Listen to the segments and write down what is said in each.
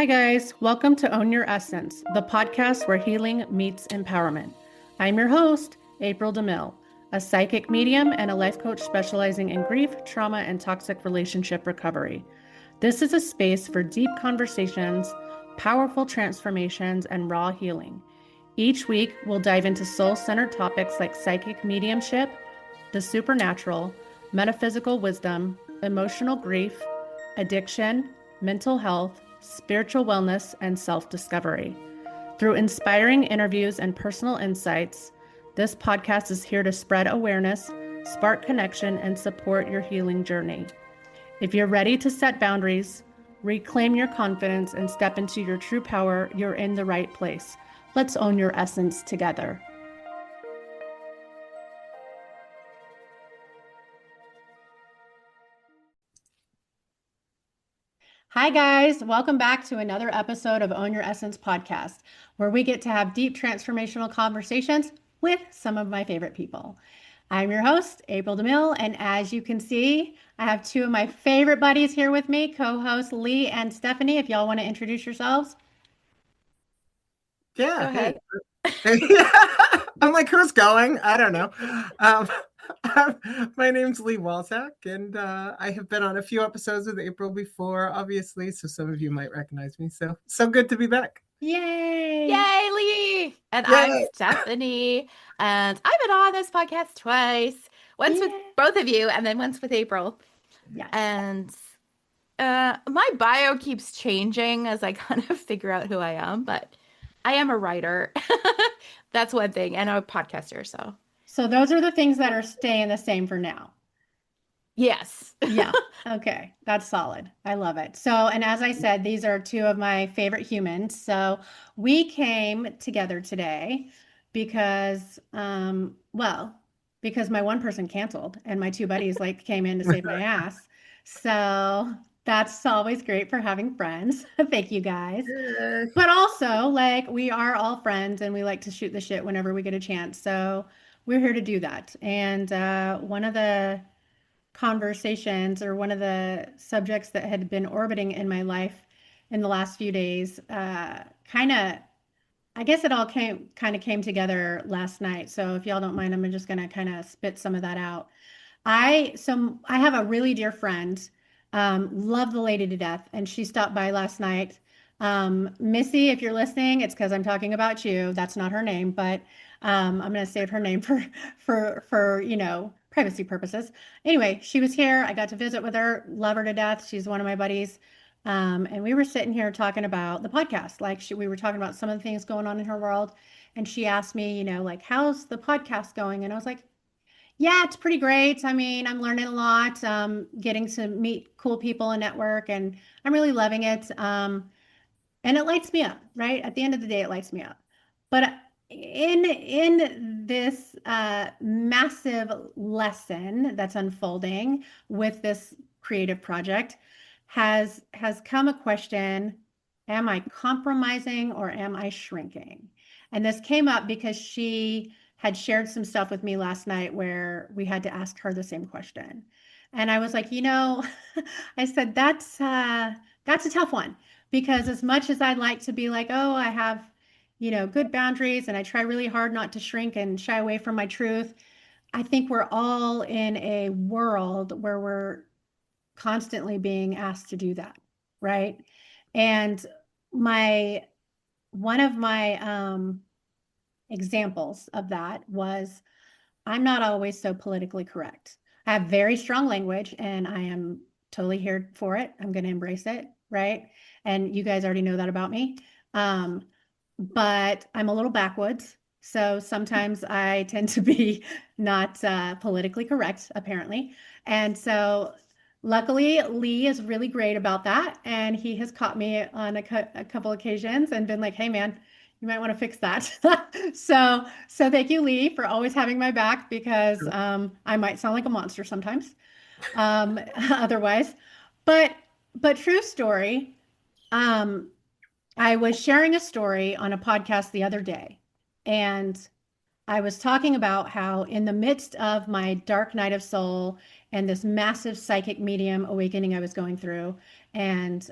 Hi, guys. Welcome to Own Your Essence, the podcast where healing meets empowerment. I'm your host, April DeMille, a psychic medium and a life coach specializing in grief, trauma, and toxic relationship recovery. This is a space for deep conversations, powerful transformations, and raw healing. Each week, we'll dive into soul-centered topics like psychic mediumship, the supernatural, metaphysical wisdom, emotional grief, addiction, mental health, spiritual wellness, and self-discovery. Through inspiring interviews and personal insights, this podcast is here to spread awareness, spark connection, and support your healing journey. If you're ready to set boundaries, reclaim your confidence, and step into your true power, you're in the right place. Let's own your essence together. Hi, guys. Welcome back to another episode of Own Your Essence podcast, where we get to have deep transformational conversations with some of my favorite people. I'm your host, April DeMille, and as you can see, I have two of my favorite buddies here with me, co-hosts Lee and Stephanie. If y'all want to introduce yourselves. Yeah. Hey. I'm like, who's going? I don't know. My name's Lee Walczak, and I have been on a few episodes with April before, obviously, so some of you might recognize me. So good to be back. Yay! Yay, Lee! And Yay. I'm Stephanie, and I've been on this podcast twice. Once with both of you, and then once with April. Yes. And my bio keeps changing as I kind of figure out who I am, but I am a writer. That's one thing, and a podcaster, So those are the things that are staying the same for now. Yes. Yeah. Okay. That's solid. I love it. So, and as I said, these are two of my favorite humans. So we came together today because, because my one person canceled and my two buddies came in to save my ass. So that's always great for having friends. Thank you, guys. But also, we are all friends and we like to shoot the shit whenever we get a chance. So we're here to do that. And one of the conversations or one of the subjects that had been orbiting in my life in the last few days, I guess it all came together last night. So if y'all don't mind, I'm just going to kind of spit some of that out. I have a really dear friend, love the lady to death, and she stopped by last night. Missy, if you're listening, it's because I'm talking about you. That's not her name, but I'm going to save her name for privacy purposes. Anyway, she was here. I got to visit with her. Love her to death. She's one of my buddies. And we were sitting here talking about the podcast. We were talking about some of the things going on in her world. And she asked me, how's the podcast going? And I was like, yeah, it's pretty great. I mean, I'm learning a lot, getting to meet cool people and network, and I'm really loving it. And it lights me up, right? At the end of the day, it lights me up. But in this massive lesson that's unfolding with this creative project has come a question: am I compromising or am I shrinking? And this came up because she had shared some stuff with me last night where we had to ask her the same question. And I was like, I said, that's a tough one, because as much as I'd like to be like, oh, I have, good boundaries and I try really hard not to shrink and shy away from my truth, I think we're all in a world where we're constantly being asked to do that, right? And one of my examples of that was, I'm not always so politically correct. I have very strong language and I am totally here for it. I'm going to embrace it, right? And you guys already know that about me. But I'm a little backwoods. So sometimes I tend to be not politically correct, apparently. And so luckily, Lee is really great about that. And he has caught me on a couple occasions and been like, hey, man, you might want to fix that. So thank you, Lee, for always having my back, because I might sound like a monster sometimes otherwise. But true story, I was sharing a story on a podcast the other day, and I was talking about how in the midst of my dark night of soul and this massive psychic medium awakening I was going through, and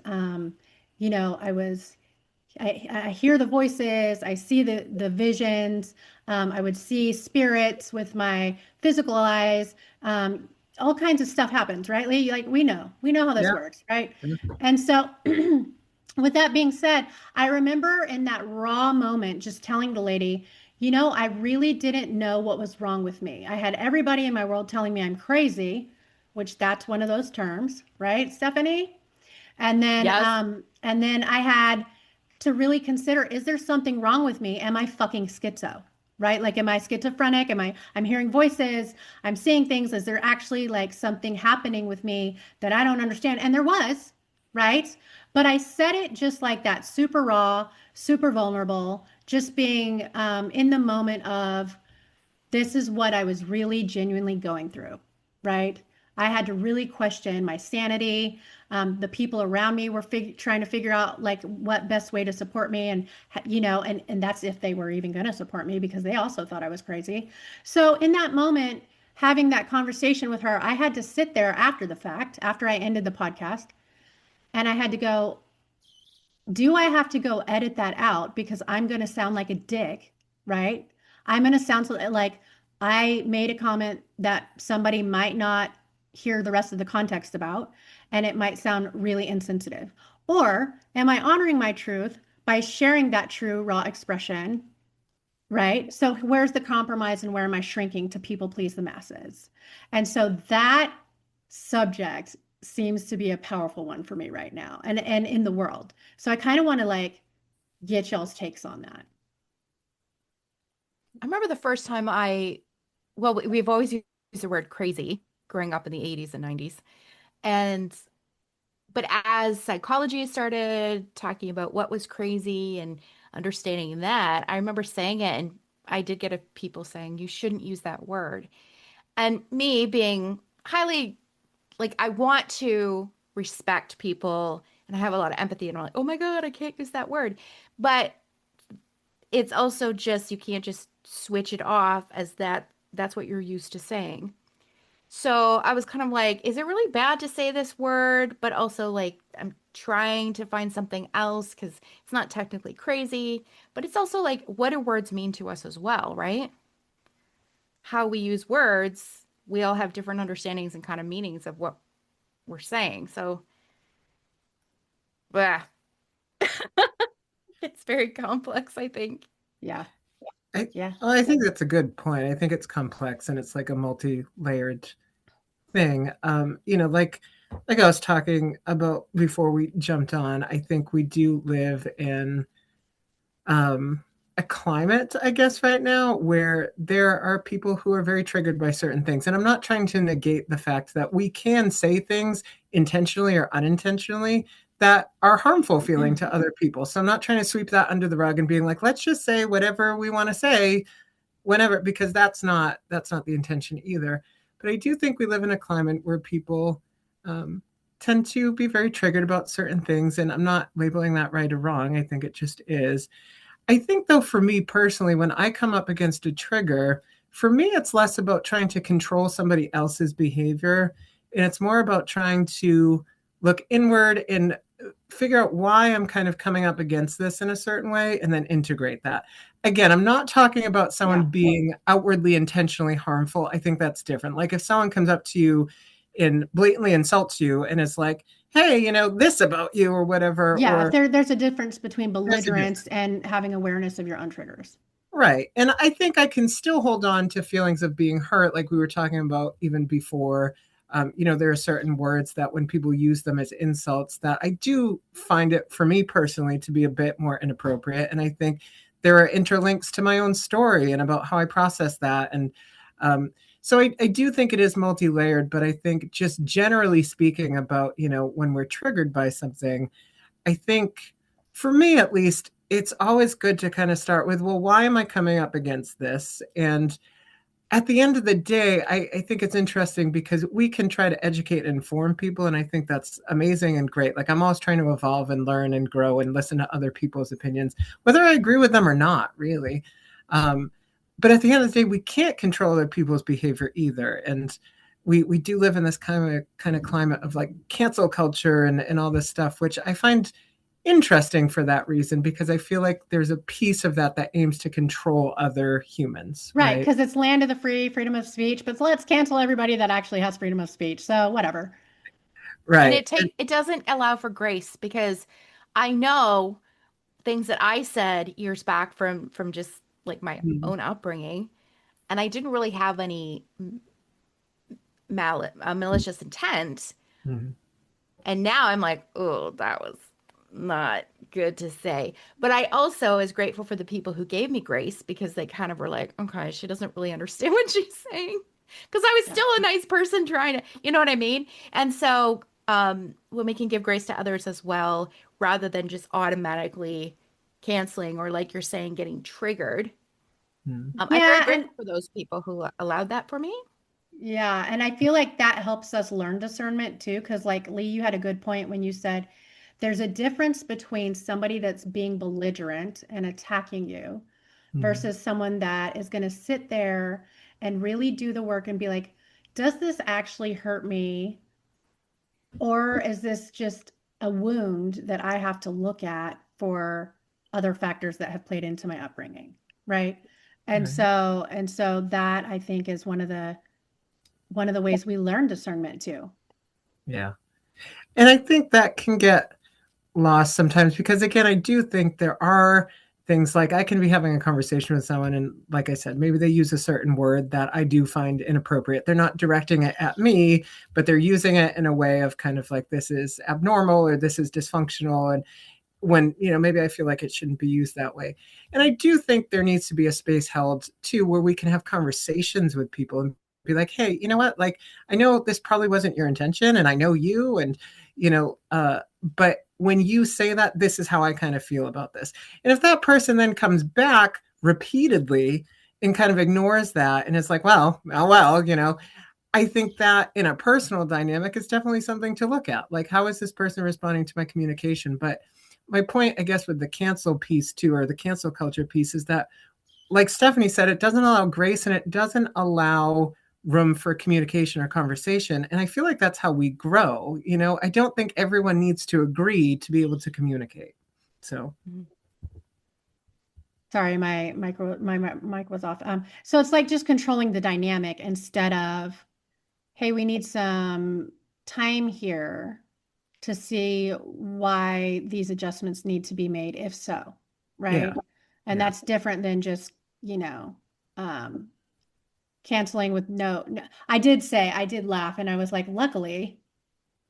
I hear the voices, I see the visions. I would see spirits with my physical eyes. All kinds of stuff happens, right, Lee? Like we know how this Yeah. works, right? And so, with that being said, I remember in that raw moment just telling the lady, I really didn't know what was wrong with me. I had everybody in my world telling me I'm crazy, which that's one of those terms, right, Stephanie? And then, Yes. I had to really consider, is there something wrong with me? Am I fucking schizo? Right? Like, am I schizophrenic? I'm hearing voices, I'm seeing things. Is there actually like something happening with me that I don't understand? And there was, right? But I said it just like that, super raw, super vulnerable, just being in the moment of, this is what I was really genuinely going through, right? I had to really question my sanity. The people around me were trying to figure out like what best way to support me, and and that's if they were even going to support me, because they also thought I was crazy. So in that moment, having that conversation with her, I had to sit there after the fact, after I ended the podcast, and I had to go, do I have to go edit that out because I'm going to sound like a dick, right? I'm going to sound like I made a comment that somebody might not hear the rest of the context about, and it might sound really insensitive. Or am I honoring my truth by sharing that true, raw expression, right? So where's the compromise, and where am I shrinking to people please the masses? And so that subject seems to be a powerful one for me right now, and in the world. So I kind of want to like get y'all's takes on that. I remember the first time we've always used the word crazy growing up in the 80s and 90s. But as psychology started talking about what was crazy and understanding that, I remember saying it, and I did get people saying, you shouldn't use that word. And me being highly, like, I want to respect people and I have a lot of empathy, and I'm like, oh my God, I can't use that word. But it's also just, you can't just switch it off as that's what you're used to saying. So I was kind of like, is it really bad to say this word? But also, like, I'm trying to find something else because it's not technically crazy. But it's also like, what do words mean to us as well, right? How we use words, we all have different understandings and kind of meanings of what we're saying. So, bah, it's very complex, I think. Yeah. I, Yeah. well, I think that's a good point. I think it's complex and it's like a multi-layered thing. Like I was talking about before we jumped on, I think we do live in a climate, I guess, right now where there are people who are very triggered by certain things. And I'm not trying to negate the fact that we can say things intentionally or unintentionally that are harmful feeling to other people. So I'm not trying to sweep that under the rug and being like, let's just say whatever we want to say whenever, because that's not the intention either. But I do think we live in a climate where people tend to be very triggered about certain things. And I'm not labeling that right or wrong. I think it just is. I think, though, for me personally, when I come up against a trigger, for me, it's less about trying to control somebody else's behavior. And it's more about trying to look inward and figure out why I'm kind of coming up against this in a certain way and then integrate that. Again, I'm not talking about someone being outwardly intentionally harmful. I think that's different. Like if someone comes up to you and blatantly insults you and is like, hey, this about you or whatever. Yeah. Or There's a difference between belligerence and having awareness of your own triggers. right. And I think I can still hold on to feelings of being hurt, like we were talking about even before. There are certain words that when people use them as insults that I do find it, for me personally, to be a bit more inappropriate. And I think there are interlinks to my own story and about how I process that. And so I do think it is multi-layered, but I think just generally speaking about, when we're triggered by something, I think for me at least, it's always good to kind of start with, well, why am I coming up against this? And at the end of the day, I think it's interesting because we can try to educate and inform people. And I think that's amazing and great. Like I'm always trying to evolve and learn and grow and listen to other people's opinions, whether I agree with them or not, really. But at the end of the day, we can't control other people's behavior either. And we do live in this kind of climate of like cancel culture and all this stuff, which I find interesting for that reason, because I feel like there's a piece of that that aims to control other humans, Right, right? because it's land of the free, freedom of speech, but let's cancel everybody that actually has freedom of speech. So whatever. And Right. it doesn't allow for grace because I know things that I said years back from just like my Mhm. own upbringing, and I didn't really have any malicious intent. Mhm. And now I'm like, oh, that was not good to say. But I also is grateful for the people who gave me grace because they kind of were like, okay, she doesn't really understand what she's saying. Because I was Yeah. still a nice person trying to, you know what I mean? And so when we can give grace to others as well, rather than just automatically canceling or like you're saying, getting triggered. Mhm. I'm very Yeah, and grateful for those people who allowed that for me. yeah, and I feel like that helps us learn discernment too, because like Lee, you had a good point when you said there's a difference between somebody that's being belligerent and attacking you Mhm. versus someone that is going to sit there and really do the work and be like, does this actually hurt me? Or is this just a wound that I have to look at for other factors that have played into my upbringing? Right. Right. And so that I think is one of the ways we learn discernment too. Yeah. And I think that can get lost sometimes because, again, I do think there are things like I can be having a conversation with someone, and like I said, maybe they use a certain word that I do find inappropriate. They're not directing it at me, but they're using it in a way of kind of like, this is abnormal or this is dysfunctional. And when, maybe I feel like it shouldn't be used that way. And I do think there needs to be a space held too where we can have conversations with people and be like, hey, you know what, like, I know this probably wasn't your intention, and I know you, and but when you say that, this is how I kind of feel about this. And if that person then comes back repeatedly and kind of ignores that and is like, well, I think that in a personal dynamic is definitely something to look at. Like, how is this person responding to my communication? But my point, I guess, with the cancel piece too, or the cancel culture piece, is that, like Stephanie said, it doesn't allow grace and it doesn't allow room for communication or conversation. And I feel like that's how we grow. I don't think everyone needs to agree to be able to communicate. So, Sorry, my mic was off. So it's like just controlling the dynamic instead of, hey, we need some time here to see why these adjustments need to be made, if so, yeah, right? And yeah. that's different than just, you know, um, canceling with no. I did laugh and I was like, luckily,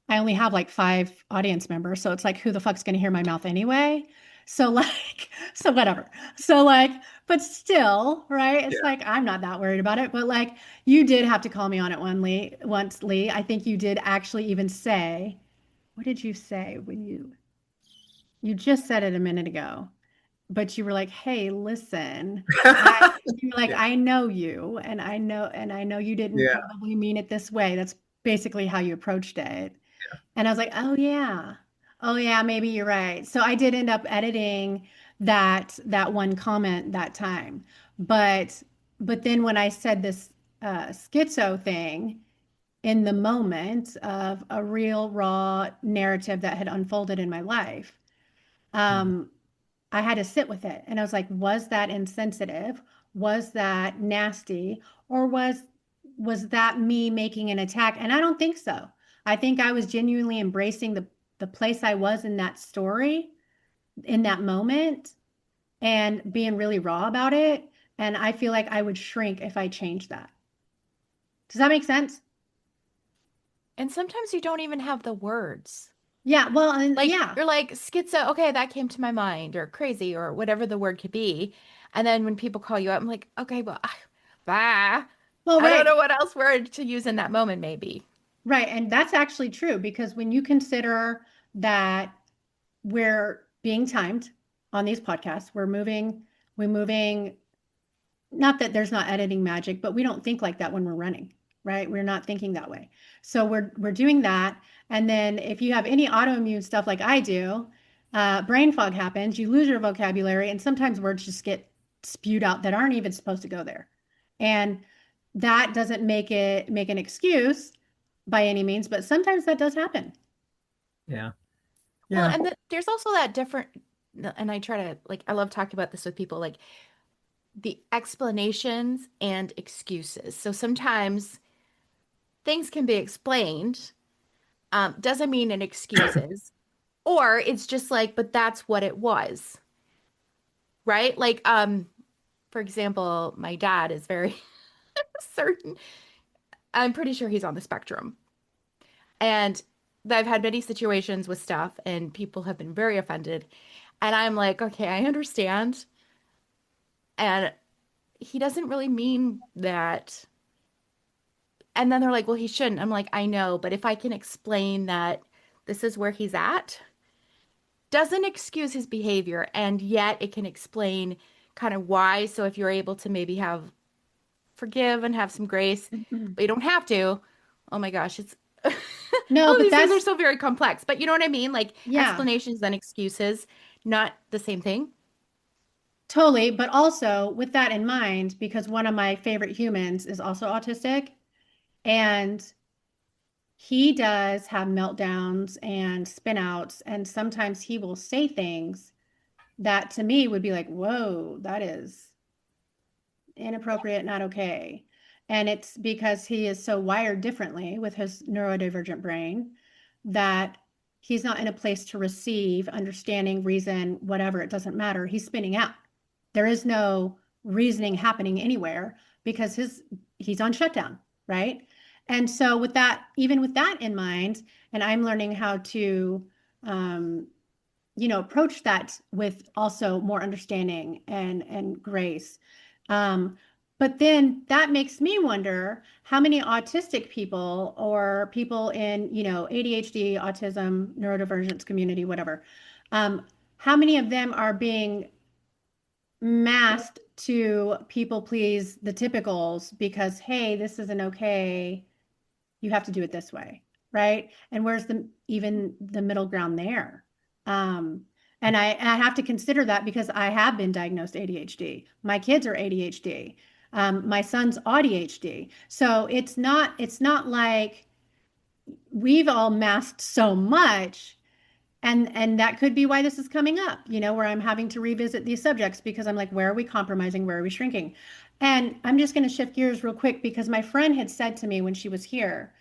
I only have like 5 audience members. So it's like, who the fuck's going to hear my mouth anyway? So, like, so whatever. So, like, but still, right? It's Yeah. like, I'm not that worried about it. But like, you did have to call me on it once, Lee. I think you did actually even say, what did you say when you just said it a minute ago? But you were like, "Hey, listen, you were like, Yeah. I know you, and I know you didn't Yeah. probably mean it this way." That's basically how you approached it. And I was like, "Oh yeah. Oh yeah, maybe you're right." So I did end up editing that one comment that time. But then when I said this schizo thing in the moment of a real raw narrative that had unfolded in my life, Mhm. um, I had to sit with it. And I was like, was that insensitive? Was that nasty? Or was that me making an attack? And I don't think so. I think I was genuinely embracing the place I was in that story, in that moment, and being really raw about it. And I feel like I would shrink if I changed that. Does that make sense? And sometimes you don't even have the words. Yeah. Well, and Like yeah. you're like schizo, okay, that came to my mind, or crazy, or whatever the word could be. And then when people call you up, I'm like, okay, well, bah, Well, I don't right. know what else word to use in that moment, maybe. Right. And that's actually true because when you consider that we're being timed on these podcasts. We're moving, not that there's not editing magic, but we don't think like that when we're running, right? We're not thinking that way. So we're doing that. And then if you have any autoimmune stuff like I do, brain fog happens, you lose your vocabulary, and sometimes words just get spewed out that aren't even supposed to go there. And that doesn't make an excuse by any means, but sometimes that does happen. Yeah. Well, Yeah. and there's also that different, and I try to like, I love talking about this with people, like the explanations and excuses. So sometimes things can be explained, doesn't mean it excuses, or it's just like, but that's what it was, right? Like, for example, my dad is very certain. I'm pretty sure he's on the spectrum. And I've had many situations with stuff, and people have been very offended. And I'm like, okay, I understand. And he doesn't really mean that. And then they're like, well, he shouldn't. I'm like, I know, but if I can explain that this is where he's at, doesn't excuse his behavior, and yet it can explain kind of why. So if you're able to maybe have forgive and have some grace, but you don't have to. Oh my gosh, it's No, all but these things are that's, so very complex. But you know what I mean? Like yeah, explanations and excuses, not the same thing. totally. But also with that in mind, because one of my favorite humans is also autistic, and he does have meltdowns and spin outs, and sometimes he will say things that to me would be like, whoa, that is inappropriate, not okay. And it's because he is so wired differently with his neurodivergent brain that he's not in a place to receive understanding, reason, whatever. It doesn't matter. He's spinning out. There is no reasoning happening anywhere because he's on shutdown, right? And so with that, even with that in mind, and I'm learning how to um, approach that with also more understanding and grace. Um, but then that makes me wonder how many autistic people or people in, ADHD, autism, neurodivergence community, whatever, how many of them are being masked to people please the typicals because, hey, this isn't okay. You have to do it this way, right? And where's the middle ground there? Um, and I have to consider that because I have been diagnosed ADHD. My kids are ADHD. My son's ADHD. So it's not like we've all masked so much, and that could be why this is coming up, where I'm having to revisit these subjects because I'm like, where are we compromising? Where are we shrinking? And I'm just going to shift gears real quick because my friend had said to me when she was here,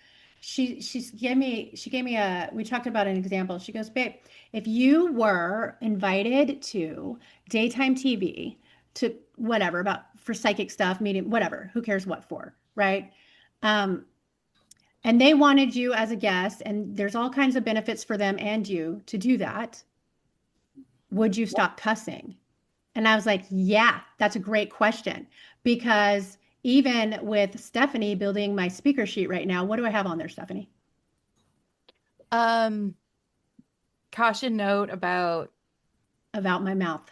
she gave me a we talked about an example. She goes, babe, if you were invited to daytime TV to whatever about for psychic stuff, meeting, whatever, who cares what for, right? Um, and they wanted you as a guest, and there's all kinds of benefits for them and you to do that. Would you stop cussing? And I was like, yeah, that's a great question. Because even with Stephanie building my speaker sheet right now, what do I have on there, Stephanie? Um, Caution note about, About my mouth.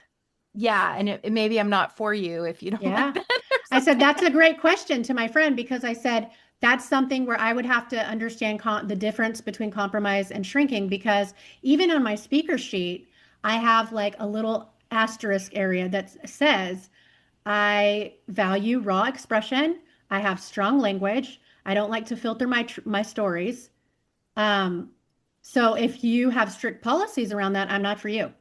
yeah, and maybe I'm not for you if you don't like Yeah. that or I said, something. that's a great question to my friend because I said, that's something where I would have to understand the difference between compromise and shrinking because even on my speaker sheet, I have like a little asterisk area that says, I value raw expression. I have strong language. I don't like to filter my stories. Um, so if you have strict policies around that, I'm not for you.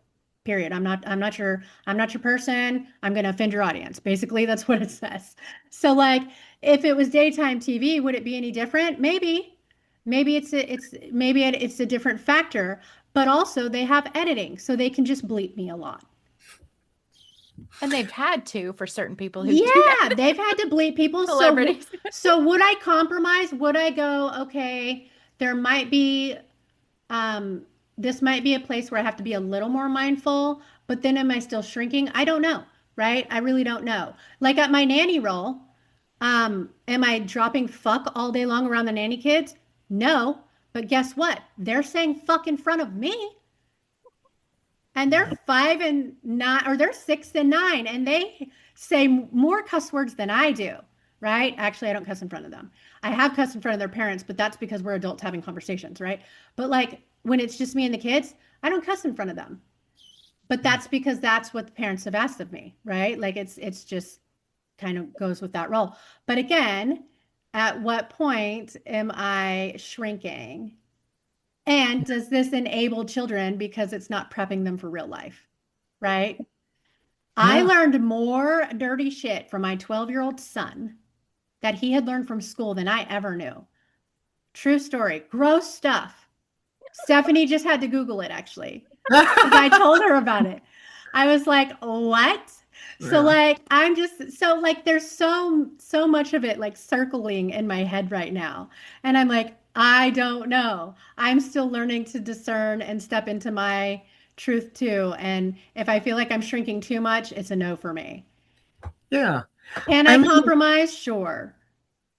Period. I'm not your person. I'm going to offend your audience. Basically, that's what it says. So like if it was daytime TV, would it be any different? Maybe. Maybe it's a different factor, but also they have editing, so they can just bleep me a lot. And they've had to for certain people who do Yeah, that, they've had to bleep people. celebrities. So would I compromise? Would I go, okay, there might be um this might be a place where I have to be a little more mindful, but then am I still shrinking? I don't know, right? I really don't know. Like at my nanny role, am I dropping fuck all day long around the nanny kids? No, but guess what? They're saying fuck in front of me. And they're 5 and 9, or they're 6 and 9, and they say more cuss words than I do, right? Actually, I don't cuss in front of them. I have cussed in front of their parents, but that's because we're adults having conversations, right? But like when it's just me and the kids, I don't cuss in front of them. But that's because that's what the parents have asked of me, right? Like it's just kind of goes with that role. But again, at what point am I shrinking? And does this enable children because it's not prepping them for real life? Right? I Yeah. learned more dirty shit from my 12-year-old son that he had learned from school than I ever knew. True story. Gross stuff. Stephanie just had to Google it actually because I told her about it. I was like, "What?" So Yeah. like I'm just so like there's so much of it like circling in my head right now. And I'm like, I don't know. I'm still learning to discern and step into my truth too. And if I feel like I'm shrinking too much, it's a no for me. Yeah. Can I I mean, compromise? Sure.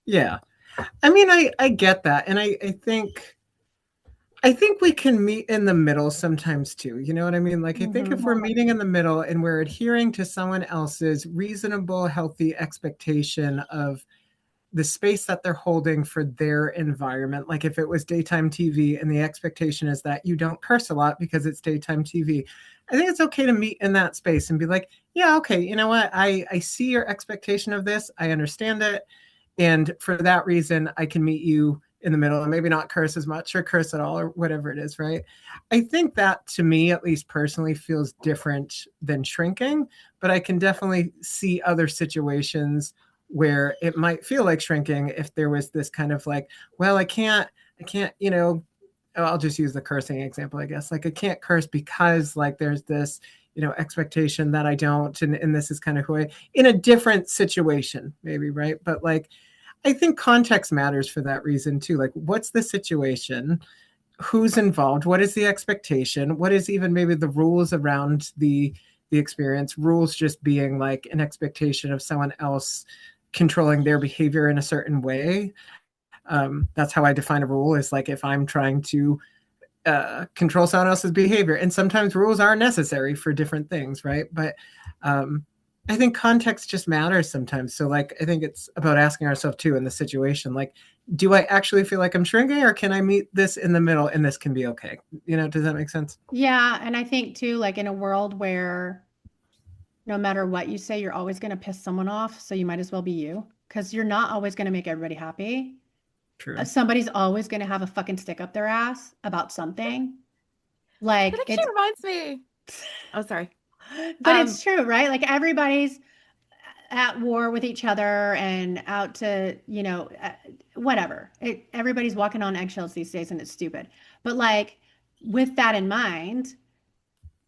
yeah. I mean, I get that. And I think we can meet in the middle sometimes too. You know what I mean? Like, I think if Hmm. we're meeting in the middle and we're adhering to someone else's reasonable, healthy expectation of the space that they're holding for their environment, like if it was daytime TV and the expectation is that you don't curse a lot because it's daytime TV, I think it's okay to meet in that space and be like, yeah, okay, you know what? I see your expectation of this. I understand it. And for that reason, I can meet you in the middle and maybe not curse as much or curse at all or whatever it is, right? I think that to me, at least personally, feels different than shrinking, but I can definitely see other situations where it might feel like shrinking if there was this kind of like, well, I can't, I'll just use the cursing example, I guess. Like I can't curse because like there's this, expectation that I don't, and this is kind of who I in a different situation, maybe, right? But like I think context matters for that reason too. Like, what's the situation? Who's involved? What is the expectation? What is even maybe the rules around the experience? Rules just being like an expectation of someone else controlling their behavior in a certain way. That's how I define a rule. Is like if I'm trying to control someone else's behavior. And sometimes rules are necessary for different things, right? But um, I think context just matters sometimes. So, like, I think it's about asking ourselves too in the situation, like, do I actually feel like I'm shrinking, or can I meet this in the middle and this can be okay? Does that make sense? Yeah, and I think too, like in a world where no matter what you say, you're always going to piss someone off. So you might as well be you because you're not always going to make everybody happy. True. Somebody's always going to have a fucking stick up their ass about something. That Like actually it's, reminds me. Oh, sorry. but Um, it's true, right? Like everybody's at war with each other and out to, whatever. Everybody's walking on eggshells these days and it's stupid. But like with that in mind,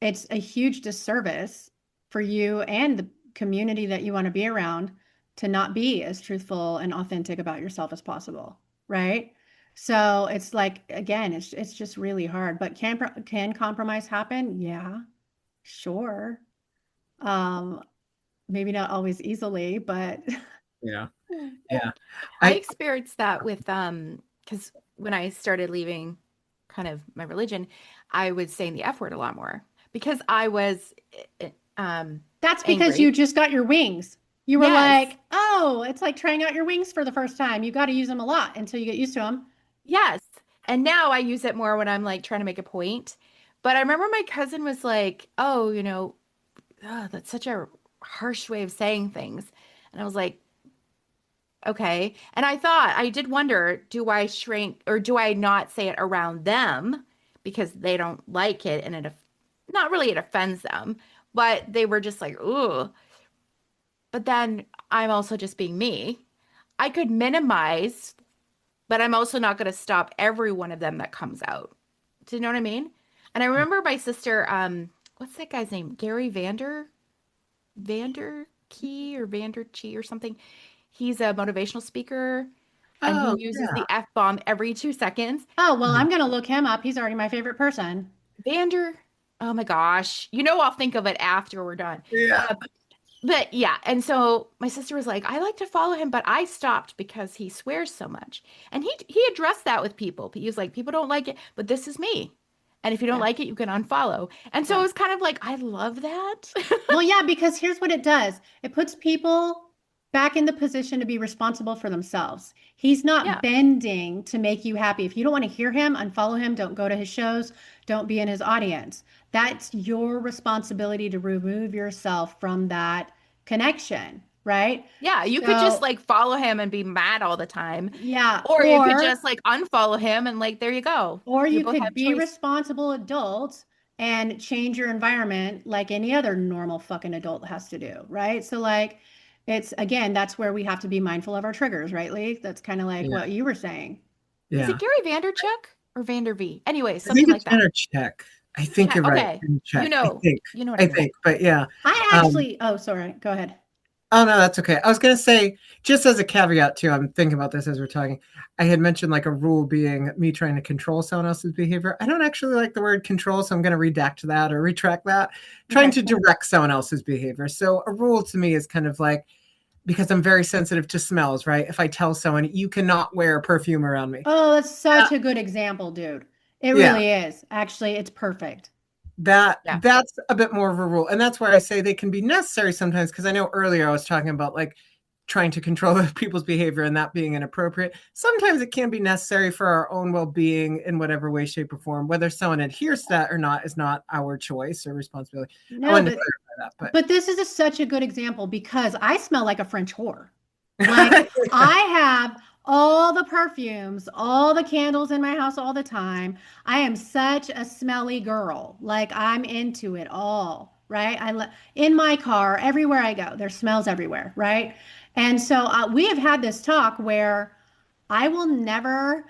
it's a huge disservice for you and the community that you want to be around to not be as truthful and authentic about yourself as possible, right? So it's like again, it's just really hard. But can compromise happen? Yeah, sure. Um, maybe not always easily, but Yeah. Yeah. I I experienced that with because when I started leaving kind of my religion, I was saying the F word a lot more because I was um that's because you angry. just got your wings. You were Yes. like, oh, it's like trying out your wings for the first time. You got to use them a lot until you get used to them. Yes. And now I use it more when I'm like trying to make a point. But I remember my cousin was like, "Oh, that's such a harsh way of saying things." And I was like, "Okay." And I did wonder, do I shrink or do I not say it around them because they don't like it and not really it offends them, but they were just like, "Ooh." But then I'm also just being me. I could minimize, but I'm also not going to stop every one of them that comes out. Do you know what I mean? And I remember my sister, what's that guy's name? Gary Vanderkey or Vanderchi or something. He's a motivational speaker and he oh uses yeah. the F bomb every 2 seconds. Oh, well, I'm going to look him up. He's already my favorite person. Vander, oh my gosh. I'll think of it after we're done. Yeah. Uh, but yeah, and so my sister was like, I like to follow him, but I stopped because he swears so much. And he addressed that with people. He was like, people don't like it, but this is me. And if you don't Yeah. like it, you can unfollow. And so it Yeah. was kind of like, I love that. Well, yeah, because here's what it does. It puts people back in the position to be responsible for themselves. He's not Yeah. bending to make you happy. If you don't want to hear him, unfollow him, don't go to his shows, don't be in his audience. That's your responsibility to remove yourself from that connection, right? Yeah, you could just like follow him and be mad all the time. Yeah, Or you could just like unfollow him and like there you go. or You you both could have be choice. responsible adults and change your environment like any other normal fucking adult has to do, right? So like it's again, that's where we have to be mindful of our triggers, right, Lee? That's kind of like Yeah. what you were saying. Is it Yeah. Gary Vanderchuck or Vandervee? Anyway, I think something like it's that. check. I think you're right. Okay. Check. You know what I I mean. think, but yeah. I Um, actually, oh, sorry, go ahead. Oh no, that's okay. I was gonna say, just as a caveat too, I'm thinking about this as we're talking. I had mentioned like a rule being me trying to control someone else's behavior. I don't actually like the word control, so I'm gonna redact that or retract that. Trying Okay. to direct someone else's behavior. So a rule to me is kind of like, because I'm very sensitive to smells, right? If I tell someone you cannot wear perfume around me, Oh, that's such a good example, dude. It yeah, really is. Actually, it's perfect. Yeah. that's a bit more of a rule, and that's why I say they can be necessary sometimes, because I know earlier I was talking about like trying to control other people's behavior and that being inappropriate. Sometimes it can be necessary for our own well-being in whatever way, shape, or form. Whether someone adheres to that or not is not our choice or responsibility. I No, wanted to clarify that, but this is such a good example because I smell like a French whore. Like I have all the perfumes, all the candles in my house all the time. I am such a smelly girl. Like I'm into it all, right? In my car, everywhere I go, there's smells everywhere, right? And so we have had this talk where I will never,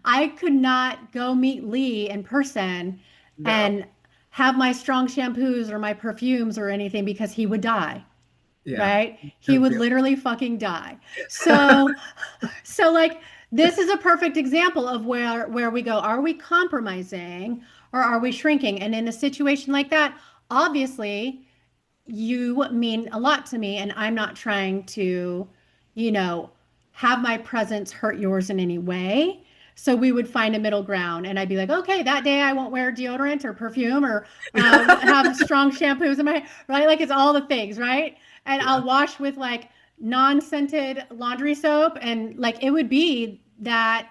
I could not go meet Lee in person no, and have my strong shampoos or my perfumes or anything because he would die, yeah, right? He no would deal. literally fucking die. So like this is a perfect example of where we go, are we compromising or are we shrinking? And in a situation like that, obviously you mean a lot to me and I'm not trying to, you know, have my presence hurt yours in any way. So we would find a middle ground and I'd be like, okay, that day I won't wear deodorant or perfume or have strong shampoos in my, right? Like it's all the things, right? And Yeah, I'll wash with like non-scented laundry soap and like it would be that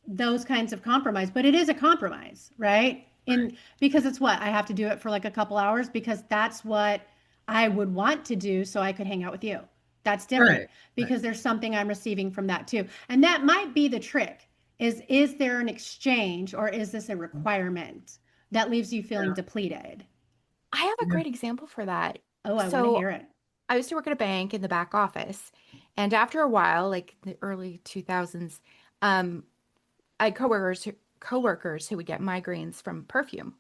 those kinds of compromise, but it is a compromise, right? In because it's what I have to do it for like a couple hours because that's what I would want to do so I could hang out with you. That's different right, right. because there's something I'm receiving from that too. And that might be the trick is there an exchange or is this a requirement that leaves you feeling Yeah, depleted? I have a yeah. great example for that. Oh, I want to So hear it. I used to work at a bank in the back office. And after a while, like the early 2000s, um, I had coworkers who would get migraines from perfume.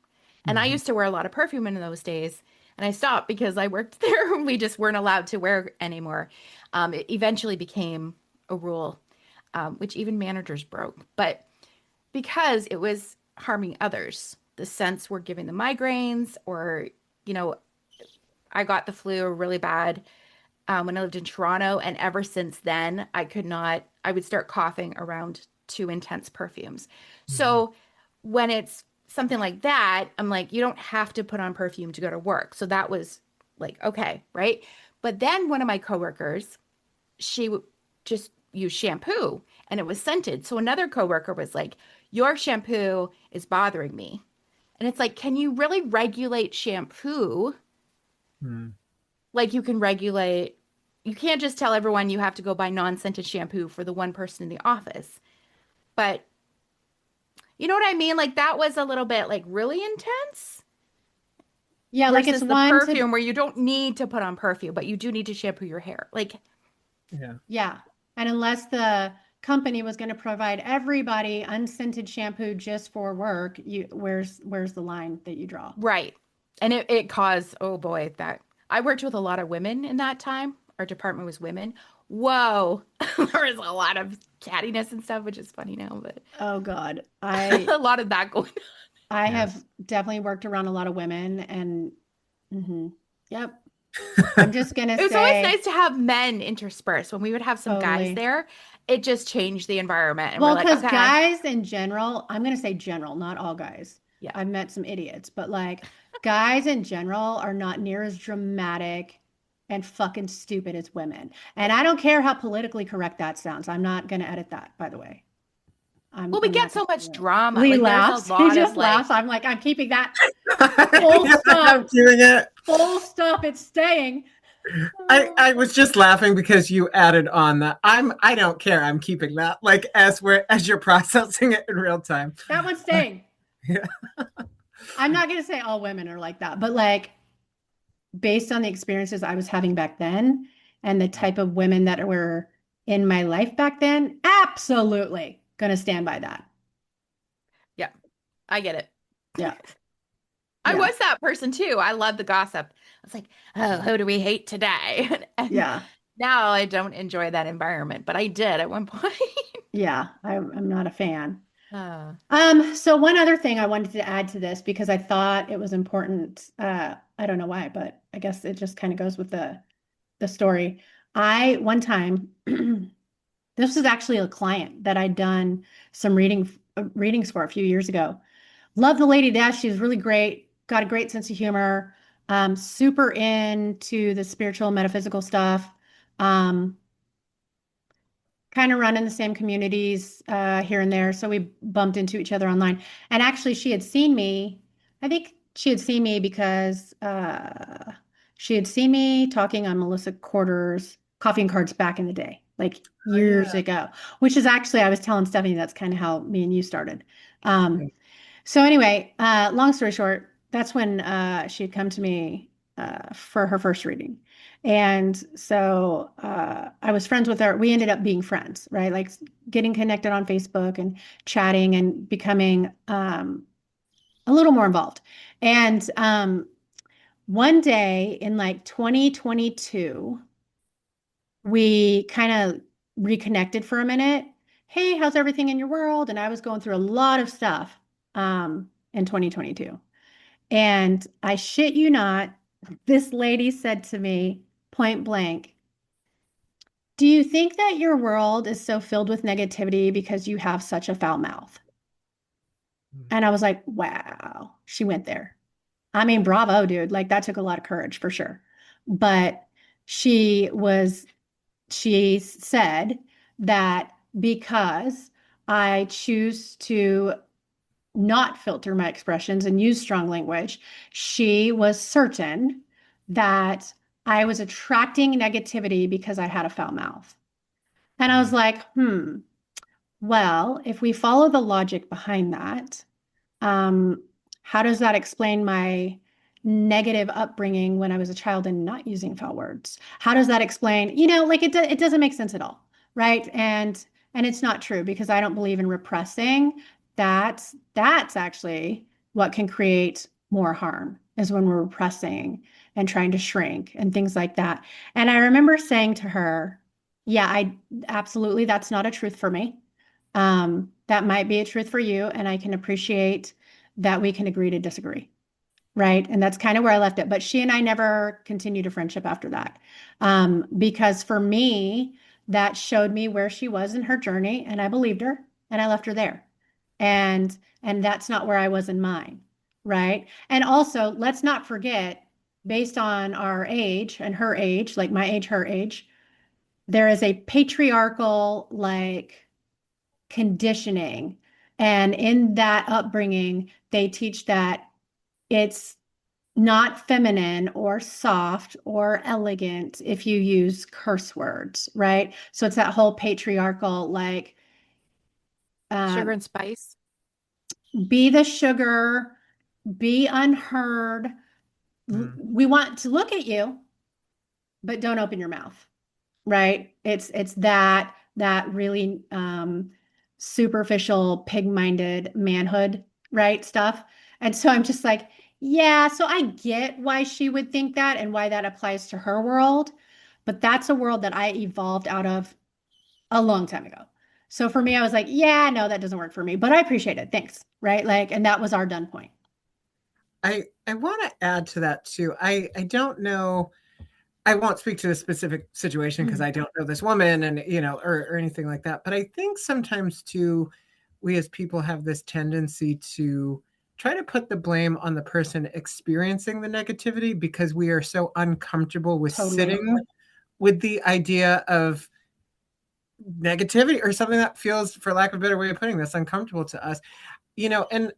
And I Mhm. used to wear a lot of perfume in those days. And I stopped because I worked there and we just weren't allowed to wear anymore. It eventually became a rule, which even managers broke. But because it was harming others, the scents were giving them migraines, or, you know, I got the flu really bad when I lived in Toronto. And ever since then, I could not, I would start coughing around too intense perfumes. Mhm. So when it's something like that, I'm like, you don't have to put on perfume to go to work. So that was like, okay, right? But then one of my coworkers, she would just use shampoo and it was scented. So another coworker was like, your shampoo is bothering me. And it's like, can you really regulate shampoo Mm. like you can regulate, you can't just tell everyone you have to go buy non-scented shampoo for the one person in the office. But you know what I mean? Like that was a little bit like really intense Yeah, like it's versus the one to perfume where you don't need to put on perfume, but you do need to shampoo your hair. Like, Yeah, yeah. And unless the company was going to provide everybody unscented shampoo just for work, you where's the line that you draw? right. And it caused, oh boy, that I worked with a lot of women in that time. Our department was women. Whoa, there was a lot of cattiness and stuff, which is funny now, but Oh God. a lot of that going on. I have yes. definitely worked around a lot of women and yep. I'm just gonna It was always say nice to have men interspersed. When we would have some guys totally. there, it just changed the environment. And we're Well, like, because okay, guys in general, I'm gonna say general, not all guys. yeah. I've met some idiots, but like guys in general are not near as dramatic and fucking stupid as women. And I don't care how politically correct that sounds. I'm not gonna edit that, by the way. Well, we I'm not get gonna so much do it. drama. Lee Like there's a laughs. He lot of just like, laughs. I'm like, I'm keeping that full Yeah, I'm stop. doing it. Full stop. It's staying. I was just laughing because you added on that. I don't care. I'm keeping that like as you're processing it in real time. That one's staying. Yeah. I'm not gonna say all women are like that, but like based on the experiences I was having back then and the type of women that were in my life back then, absolutely gonna stand by that. Yeah, I get it. Yeah. I Yeah. was that person too. I love the gossip. I was like, oh, who do we hate today? And Yeah. now I don't enjoy that environment, but I did at one point. Yeah. I'm not a fan. Uh, So one other thing I wanted to add to this because I thought it was important. I don't know why, but I guess it just kind of goes with the story. I one time, this was actually a client that I'd done some readings for a few years ago. Love the lady Dash. She was really great. Got a great sense of humor. Super into the spiritual metaphysical stuff. Um, kind of run in the same communities here and there. So we bumped into each other online. And actually, she had seen me. I think she had seen me because she had seen me talking on Melissa Corder's Coffee and Cards back in the day, like Oh, years yeah. ago, which is actually, I was telling Stephanie, that's kind of how me and you started. Um, Okay. so anyway, long story short, that's when she had come to me for her first reading. And so I was friends with her. We ended up being friends, right? Like getting connected on Facebook and chatting and becoming a little more involved. And one day in like 2022, we kind of reconnected for a minute. Hey, how's everything in your world? And I was going through a lot of stuff in 2022. And I shit you not, this lady said to me point blank, do you think that your world is so filled with negativity because you have such a foul mouth? And I was like, wow, she went there. I mean, bravo, dude. Like that took a lot of courage for sure. But she was, she said that because I choose to not filter my expressions and use strong language, she was certain that I was attracting negativity because I had a foul mouth. And I was like, well, if we follow the logic behind that, um, how does that explain my negative upbringing when I was a child and not using foul words? How does that explain, like it doesn't make sense at all, right? And it's not true because I don't believe in repressing. That's actually what can create more harm is when we're repressing and trying to shrink and things like that. And I remember saying to her, yeah, I absolutely, that's not a truth for me. That might be a truth for you, and I can appreciate that we can agree to disagree. Right. And that's kind of where I left it. But she and I never continued a friendship after that. Because for me, that showed me where she was in her journey, and I believed her and I left her there. And that's not where I was in mine. Right. And also, let's not forget, based on our age and her age, like my age, her age, there is a patriarchal like conditioning. And in that upbringing, they teach that it's not feminine or soft or elegant if you use curse words, right? So it's that whole patriarchal, like, uh, sugar and spice. be the sugar, be unheard. Mm. We want to look at you, but don't open your mouth, right? It's that really superficial, pig-minded manhood, right? Stuff. And so I'm just like, yeah, so I get why she would think that and why that applies to her world, but that's a world that I evolved out of a long time ago. So for me, I was like, yeah, no, that doesn't work for me, but I appreciate it. Thanks. Right? Like, and that was our done point. I want to add to that too. I don't know. I won't speak to a specific situation because I don't know this woman and or anything like that. But I think sometimes too, we as people have this tendency to try to put the blame on the person experiencing the negativity because we are so uncomfortable with Totally. sitting with the idea of negativity or something that feels, for lack of a better way of putting this, uncomfortable to us. And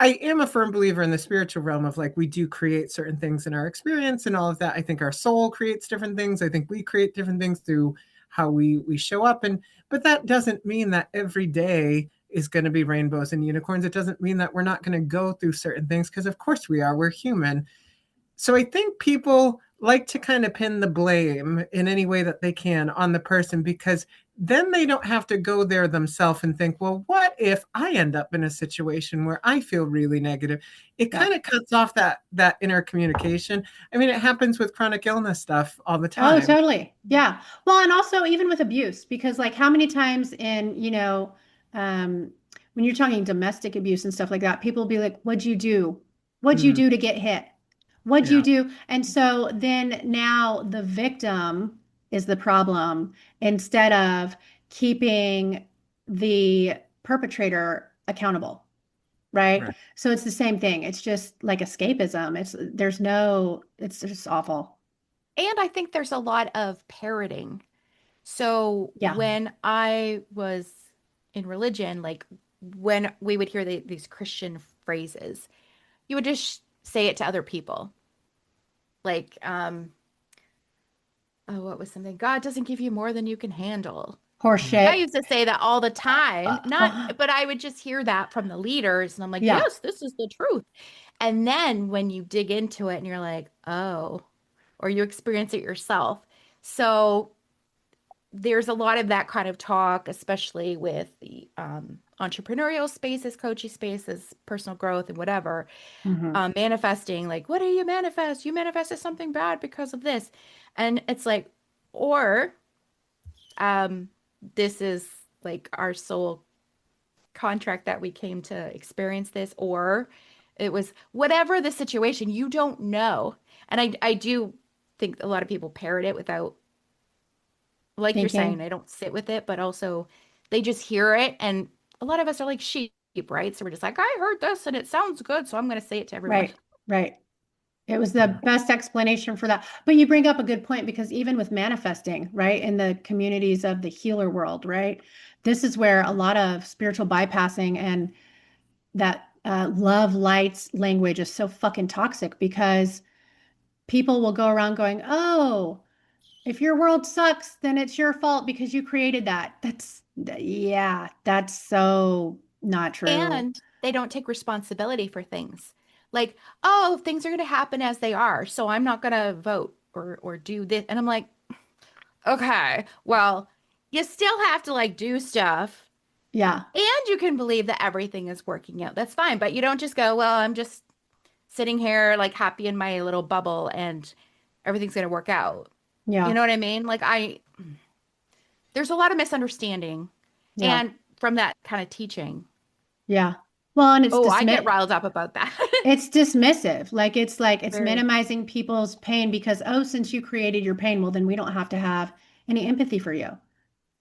I am a firm believer in the spiritual realm of like we do create certain things in our experience and all of that. I think our soul creates different things. I think we create different things through how we show up. And but that doesn't mean that every day is going to be rainbows and unicorns. It doesn't mean that we're not going to go through certain things, because of course we are. We're human. So I think people like to kind of pin the blame in any way that they can on the person, because then they don't have to go there themselves and think, well, what if I end up in a situation where I feel really negative? It Yeah. kind of cuts off that inner communication. I mean, it happens with chronic illness stuff all the Oh, time. totally. Yeah. Well, and also even with abuse, because like how many times in, um, when you're talking domestic abuse and stuff like that, people will be like, what'd you do? What'd you Mm, do to get hit? What'd you yeah, do? And so then now the victim is the problem instead of keeping the perpetrator accountable, right? right. So it's the same thing. It's just like escapism. It's just awful. And I think there's a lot of parroting. So Yeah. when I was in religion, like when we would hear these Christian phrases, you would just say it to other people. Like, oh, what was something? God doesn't give you more than you can handle. I Horseshit. used to say that all the time, not, Uh, but I would just hear that from the leaders, and I'm like, yeah. yes, this is the truth. And then when you dig into it and you're like, oh, or you experience it yourself. So there's a lot of that kind of talk, especially with the entrepreneurial spaces, coaching spaces, personal growth, and whatever. Hmm. Manifesting, like, what do you manifest? You manifested something bad because of this. And it's like, or um, this is like our soul contract that we came to experience this, or it was whatever the situation, you don't know. And I do think a lot of people parrot it without, like you're saying, Thinking. they don't sit with it, but also they just hear it. And a lot of us are like sheep, right? So we're just like, I heard this and it sounds good, so I'm going to say it to everyone. Right. Right. It was the Yeah. best explanation for that. But you bring up a good point because even with manifesting, right, in the communities of the healer world, right, this is where a lot of spiritual bypassing and that love lights language is so fucking toxic because people will go around going, oh, if your world sucks, then it's your fault because you created that. Yeah, that's so not true. And they don't take responsibility for things. Like, oh, things are going to happen as they are, so I'm not going to vote or do this. And I'm like, okay, well, you still have to like do stuff, Yeah. and you can believe that everything is working out. That's fine, but you don't just go, well, I'm just sitting here like happy in my little bubble and everything's going to work out. You Yeah. know what I mean? There's a lot of misunderstanding Yeah. and from that kind of teaching. Yeah. Well, and Oh, I get riled up about that. it's dismissive. Like it's Very. minimizing people's pain because, oh, since you created your pain, well, then we don't have to have any empathy for you,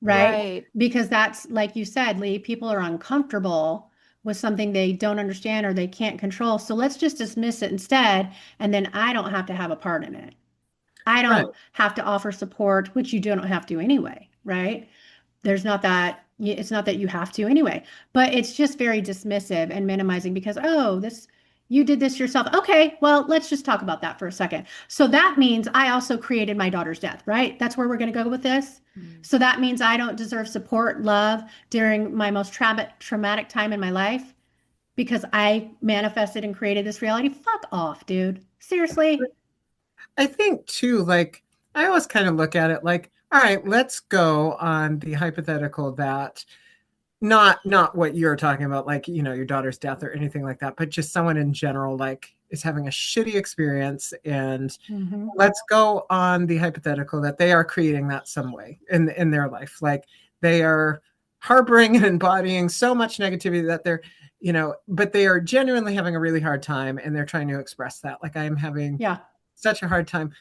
right? Right. Because that's like you said, Lee, people are uncomfortable with something they don't understand or they can't control. So let's just dismiss it instead, and then I don't have to have a part in it. I Right. don't have to offer support, which you don't have to anyway, right? There's not that it's not that you have to anyway, but it's just very dismissive and minimizing because, oh, this you did this yourself. Okay, well, let's just talk about that for a second. So that means I also created my daughter's death, right? That's where we're going to go with this. Mm. So that means I don't deserve support, love during my most traumatic time in my life because I manifested and created this reality. Fuck off, dude. Seriously? I think too, like I always kind of look at it like, all right, let's go on the hypothetical that not what you're talking about, like, your daughter's death or anything like that, but just someone in general, like, is having a shitty experience. And Mm-hmm. let's go on the hypothetical that they are creating that some way in their life. Like they are harboring and embodying so much negativity that they're, but they are genuinely having a really hard time and they're trying to express that. Like I am having Yeah, such a hard time.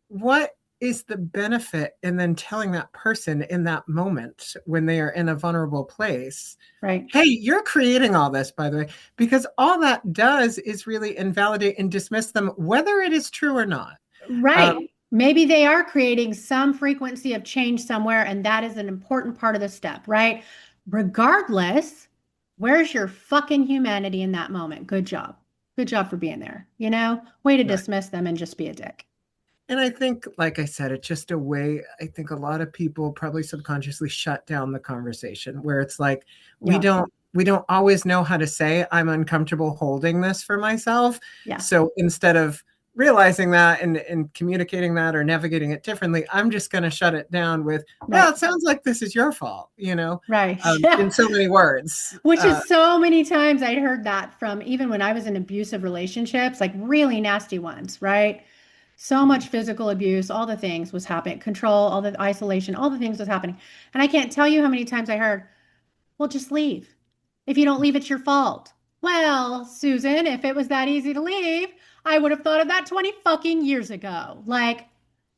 What is the benefit in then telling that person in that moment when they are in a vulnerable place, right. hey, you're creating all this, by the way, because all that does is really invalidate and dismiss them, whether it is true or not. Right. Maybe they are creating some frequency of change somewhere, and that is an important part of the step, right? Regardless, Where's your fucking humanity in that moment? Good job. Good job for being there. Way to Right. dismiss them and just be a dick. And I think, like I said, it's just a way. I think a lot of people probably subconsciously shut down the conversation where it's like we Yeah. don't always know how to say I'm uncomfortable holding this for myself. Yeah. So instead of realizing that and communicating that or navigating it differently, I'm just going to shut it down with, well, Right. it sounds like this is your fault, Right. Yeah. in so many words. Which is so many times I'd heard that from even when I was in abusive relationships, like really nasty ones, right? So much physical abuse, all the things was happening, control, all the isolation, all the things was happening. And I can't tell you how many times I heard, well, just leave. If you don't leave, it's your fault. Well, Susan, if it was that easy to leave, I would have thought of that 20 fucking years ago. Like,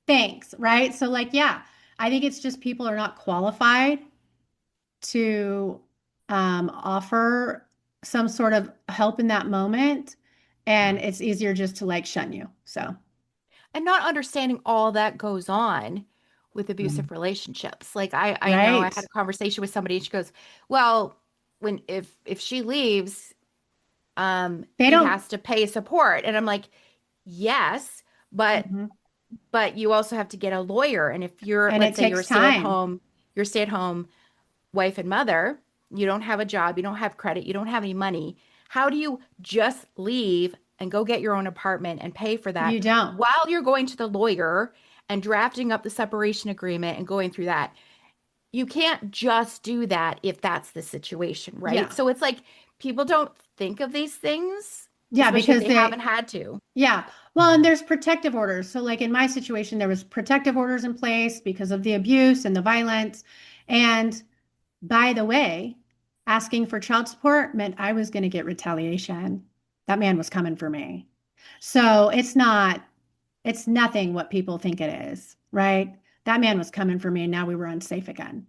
thanks, right? So, like, yeah, I think it's just people are not qualified to offer some sort of help in that moment. And it's easier just to like shun you. So, And not understanding all that goes on with Mm. abusive relationships. Like I know I right. had a conversation with somebody and she goes, well, when if she leaves, They he don't. has to pay support. And I'm like, yes, but Mhm. you also have to get a lawyer. And if you're, And it let's say takes time. you're a stay-at-home wife and mother, you don't have a job, you don't have credit, you don't have any money. How do you just leave and go get your own apartment and pay for that You don't. while you're going to the lawyer and drafting up the separation agreement and going through that? You can't just do that if that's the situation, right? Yeah. So it's like people don't think of these things, Yeah, especially if because they haven't they, had to. yeah. Well, and there's protective orders. So, like in my situation, there was protective orders in place because of the abuse and the violence. And by the way, asking for child support meant I was going to get retaliation. That man was coming for me. So it's nothing what people think it is, right? That man was coming for me and now we were unsafe again,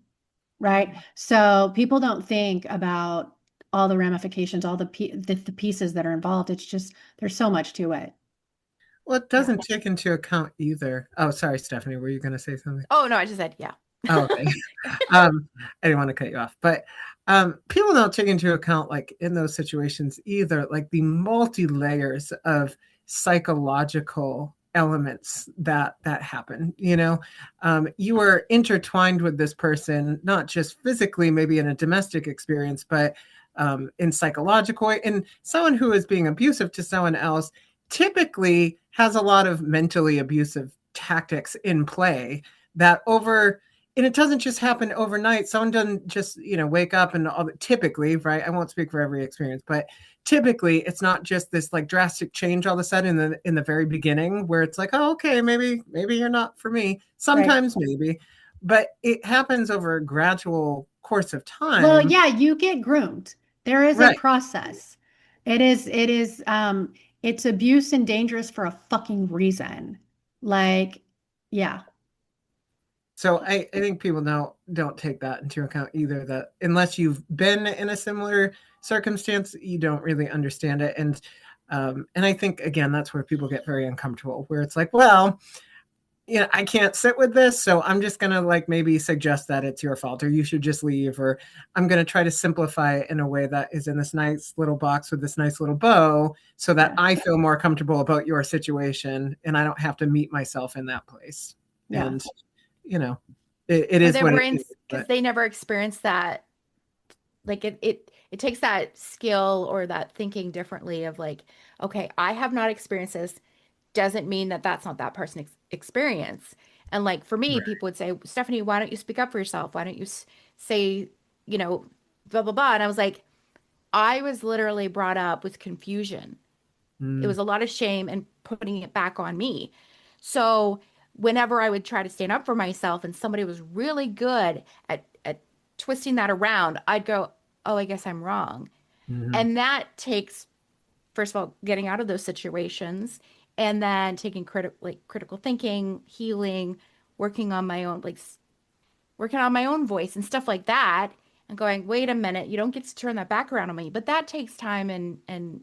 right? So people don't think about all the ramifications, all the pieces that are involved. It's just, there's so much to it. Well, it Yeah. doesn't take into account either. Oh, sorry, Stephanie, were you going to say something? Oh no, I just said yeah. Oh, okay. I didn't want to cut you off, but people don't take into account, like in those situations either, like the multi layers of psychological elements that happen. You are intertwined with this person, not just physically, maybe in a domestic experience, but in psychological way. And someone who is being abusive to someone else typically has a lot of mentally abusive tactics in play that over and it doesn't just happen overnight. Someone doesn't just, wake up and typically, right? I won't speak for every experience, but typically it's not just this like drastic change all of a sudden in the very beginning where it's like, oh, okay, maybe you're not for me. Right. Sometimes maybe, but it happens over a gradual course of Well, time. yeah, you get groomed. There is a Right. process. It's abuse and dangerous for a fucking reason. Like, yeah, So I think people don't take that into account either, that unless you've been in a similar circumstance, you don't really understand it. And I think again, that's where people get very uncomfortable, where it's like, well, I can't sit with this, so I'm just gonna like maybe suggest that it's your fault or you should just leave, or I'm gonna try to simplify it in a way that is in this nice little box with this nice little bow so that yeah, I feel more comfortable about your situation and I don't have to meet myself in that place. yeah, And you know, it Or is their what it is. brains, because But they never experienced that. Like it takes that skill or that thinking differently of like, okay, I have not experienced this, doesn't mean that that's not that person's experience. And like for me, right. people would say, Stephanie, why don't you speak up for yourself? Why don't you say, you know, blah blah blah. And I was like, I was literally brought up with confusion. It Mm, was a lot of shame and putting it back on me. So whenever I would try to stand up for myself and somebody was really good at twisting that around, I'd go, oh, I guess I'm wrong. mhm. And that takes, first of all, getting out of those situations and then taking critical thinking, healing, working on my own, working on my own voice and stuff like that. And going, wait a minute, you don't get to turn that back around on me. But that takes time and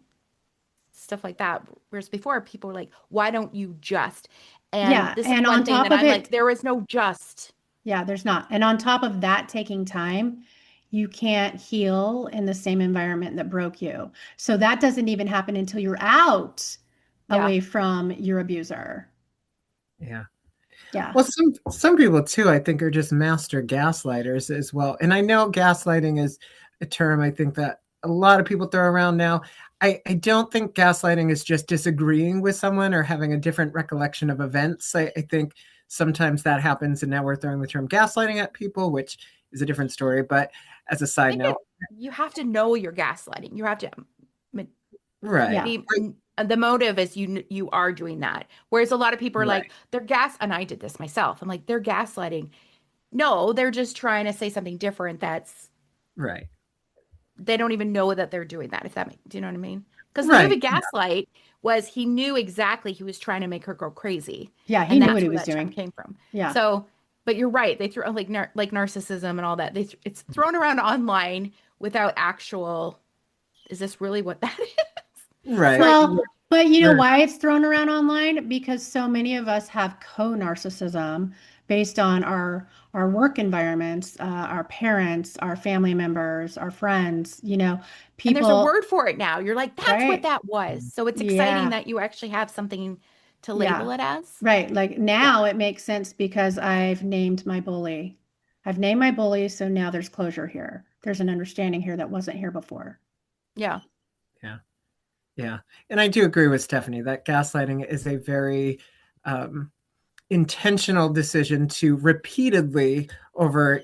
stuff like that. Whereas before, people were like, why don't you just? And yeah. this is And one on thing top that of I'm like, it, there is no just. yeah, there's not. And on top of that taking time, you can't heal in the same environment that broke you. So that doesn't even happen until you're out Yeah. away from your abuser. Yeah. Yeah. Well, some people too, I think, are just master gaslighters as well. And I know gaslighting is a term I think that a lot of people throw around now. I don't think gaslighting is just disagreeing with someone or having a different recollection of events. I think sometimes that happens, and now we're throwing the term gaslighting at people, which is a different story. But as a I side think note, you have to know you're gaslighting. You have to right, Yeah. be the motive is you are doing that. Whereas a lot of people are right, like, they're gas, and I did this myself. I'm like, they're gaslighting. No, they're just trying to say something different that's right, they don't even know that they're doing that. If that makes, do you know what I mean? Because the movie right. Gaslight was he knew exactly he was trying to make her go crazy, Yeah, he and knew what that's he where was that term doing. came from. Yeah. So, but you're right. They throw like narcissism and all that. It's thrown around online without actual. Is this really what that is? Right. Like, Well, but you know Right. why it's thrown around online? Because so many of us have co-narcissism based on our work environments, our parents, our family members, our friends, and there's a people, word for it now. You're like, that's what right? that was. So it's exciting Yeah. that you actually have something to Yeah. label it as. Right. Like Yeah. now it makes sense because I've named my bully. I've named my bully, so now there's closure here. There's an understanding here that wasn't here before. Yeah. Yeah. Yeah. And I do agree with Stephanie that gaslighting is a very um, intentional decision to repeatedly over,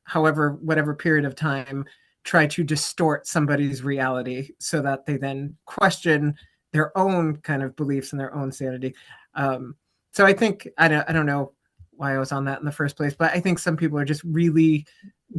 however, whatever period of time, try to distort somebody's reality so that they then question their own kind of beliefs and their own sanity. So I think, I don't know why I was on that in the first place, but I think some people are just really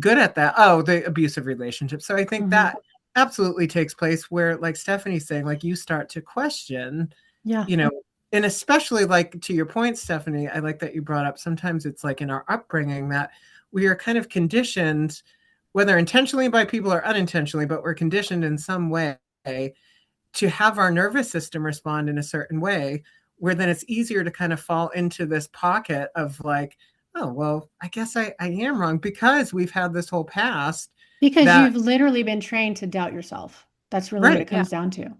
good at that. Oh, the abusive relationship. So I think Hmm. that absolutely takes place where, like Stephanie's saying, like you start to question, Yeah. you know, and especially like to your point, Stephanie, I like that you brought up sometimes it's like in our upbringing that we are kind of conditioned, whether intentionally by people or unintentionally, but we're conditioned in some way to have our nervous system respond in a certain way, where then it's easier to kind of fall into this pocket of like, oh, well, I guess I am wrong because we've had this whole past Because that, you've literally been trained to doubt yourself. That's really what right, it Yeah. comes down to.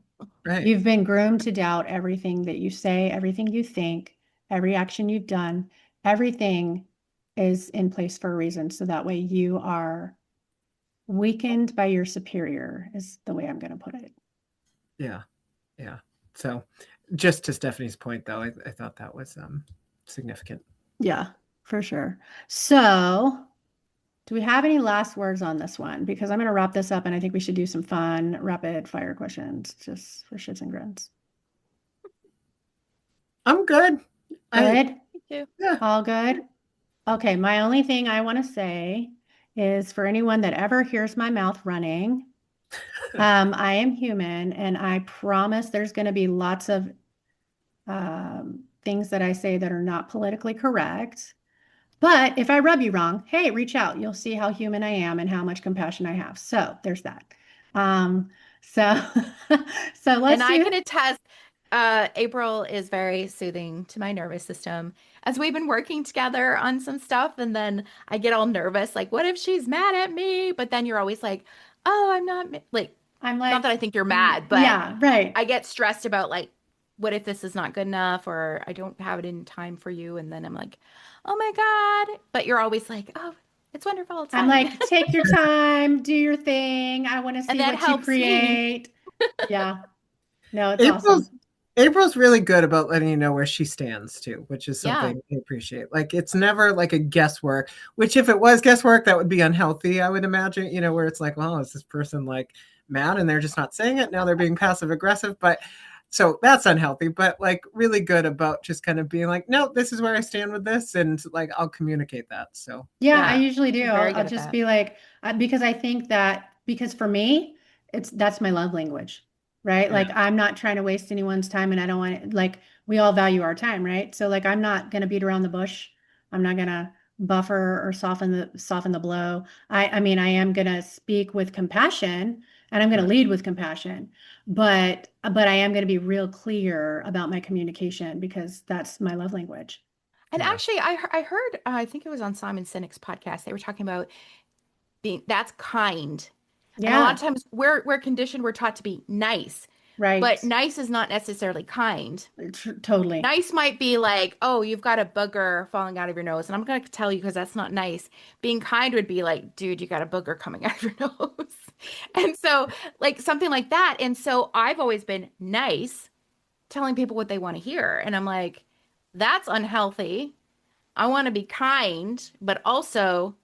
right, You've been groomed to doubt everything that you say, everything you think, every action you've done. Everything is in place for a reason. So that way you are weakened by your superior, is the way I'm going to put it. yeah, yeah. So just to Stephanie's point, though, I thought that was significant. Yeah, for sure. So, do we have any last words on this one? Because I'm going to wrap this up and I think we should do some fun rapid fire questions just for shits and grins. I'm good. I Good? Me too. Yeah. All good? Okay, my only thing I want to say is for anyone that ever hears my mouth running, I am human and I promise there's going to be lots of things that I say that are not politically correct. But if I rub you wrong, hey, reach out. You'll see how human I am and how much compassion I have. So there's that. So so And let's I do can attest, April is very soothing to my nervous system as we've been working together on some stuff. And then I get all nervous, like, what if she's mad at me? But then you're always like, oh, I'm not like, I'm not like, that I think you're mad, but yeah, right. I get stressed about like, what if this is not good enough or I don't have it in time for you? And then I'm like, oh my God. But you're always like, oh, it's wonderful. It's I'm fine. like, take your time, do your thing. I want to And see that what you helps me. create. Yeah. No, it's April's awesome. April's really good about letting you know where she stands too, which is Yeah. something I appreciate. Like it's never like a guesswork, which if it was guesswork, that would be unhealthy, I would imagine, where it's like, well, is this person like mad and they're just not saying it? Now they're being passive aggressive. But so that's unhealthy, but like really good about just kind of being like, no, this is where I stand with this. And like I'll communicate that. So Yeah, I Yeah. usually do. You're I'll, very I'll good at just that. be like, because I think that because for me, that's my love language, right? yeah, Like I'm not trying to waste anyone's time, and I don't want like we all value our time, right? So like I'm not gonna beat around the bush. I'm not gonna buffer or soften the blow. I mean I am gonna speak with compassion, and I'm gonna right. lead with compassion, but I am gonna be real clear about my communication because that's my love language. And Yeah. actually, I heard, I think it was on Simon Sinek's podcast, they were talking about that's kind. And a lot Yeah, of times we're conditioned, we're taught to be nice, right. but nice is not necessarily kind. Totally. Nice might be like, oh, you've got a booger falling out of your nose, and I'm gonna tell you because that's not nice. Being kind would be like, dude, you got a booger coming out of your nose. And so, like something like that. And so I've always been nice, telling people what they want to hear. And I'm like, that's unhealthy. I want to be kind, but also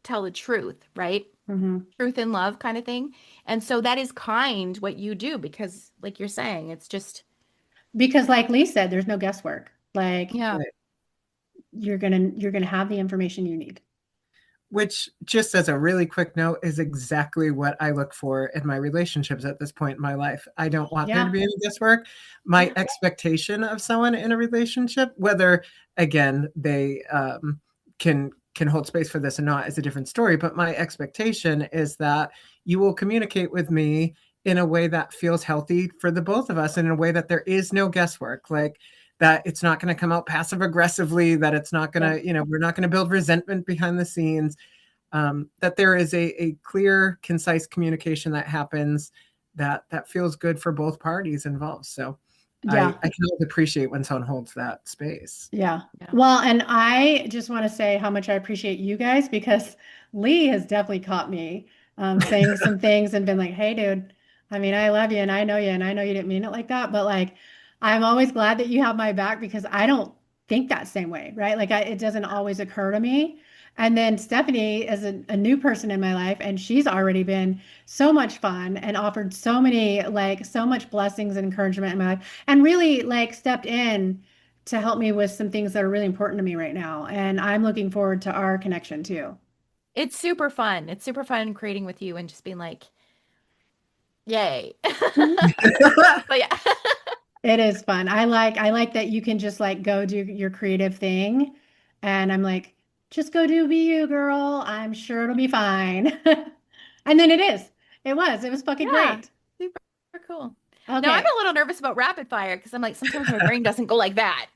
tell the truth, right? Hmm. Truth and love kind of thing. And so that is kind what you do because, like you're saying, it's just, Because like Lee said, there's no guesswork. Like yeah. Right. you're gonna have the information you need. Which, just as a really quick note, is exactly what I look for in my relationships at this point in my life. I don't want there to Yeah. be any guesswork. My Yeah. expectation of someone in a relationship, whether again they can hold space for this or not, is a different story. But my expectation is that you will communicate with me in a way that feels healthy for the both of us, and in a way that there is no guesswork. Like that it's not going to come out passive aggressively, that it's not going Yeah. to, we're not going to build resentment behind the scenes, that there is a clear, concise communication that happens that feels good for both parties involved. So Yeah. I can always appreciate when someone holds that space. Yeah. Yeah. Well, and I just want to say how much I appreciate you guys because Lee has definitely caught me saying some things and been like, hey, dude, I mean, I love you and I know you and I know you didn't mean it like that. But like, I'm always glad that you have my back because I don't think that same way, right? Like, it doesn't always occur to me. And then Stephanie is a new person in my life and she's already been so much fun and offered so many, like, so much blessings and encouragement in my life and really like stepped in to help me with some things that are really important to me right now. And I'm looking forward to our connection too. It's super fun. It's super fun creating with you and just being like, yay. But yeah. It is fun. I like that you can just like go do your creative thing. And I'm like, just go do be you, girl. I'm sure it'll be fine. And then it is. It was fucking Yeah. great. Super cool. Now I'm Okay. a little nervous about rapid fire because I'm like, sometimes my brain doesn't go like that.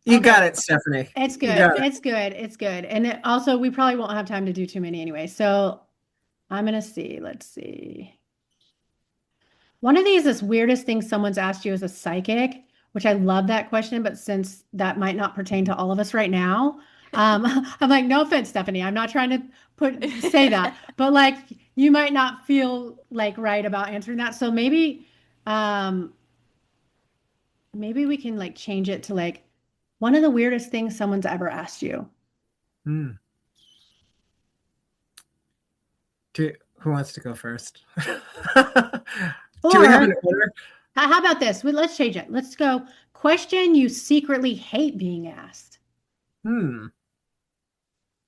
You got Okay. it, Stephanie. It's You good. got it. It's good. It's good. And also, we probably won't have time to do too many anyway. So I'm gonna see. Let's see. One of these is weirdest thing someone's asked you as a psychic, which I love that question, but since that might not pertain to all of us right now, I'm like, no offense, Stephanie. I'm not trying to say that, but like you might not feel like right about answering that. So um, maybe we can like change it to like one of the weirdest things someone's ever asked you. Hmm. Who wants to go first? Do we have an Or order? how about this? Let's change it. Let's go question you secretly hate being asked. Hmm.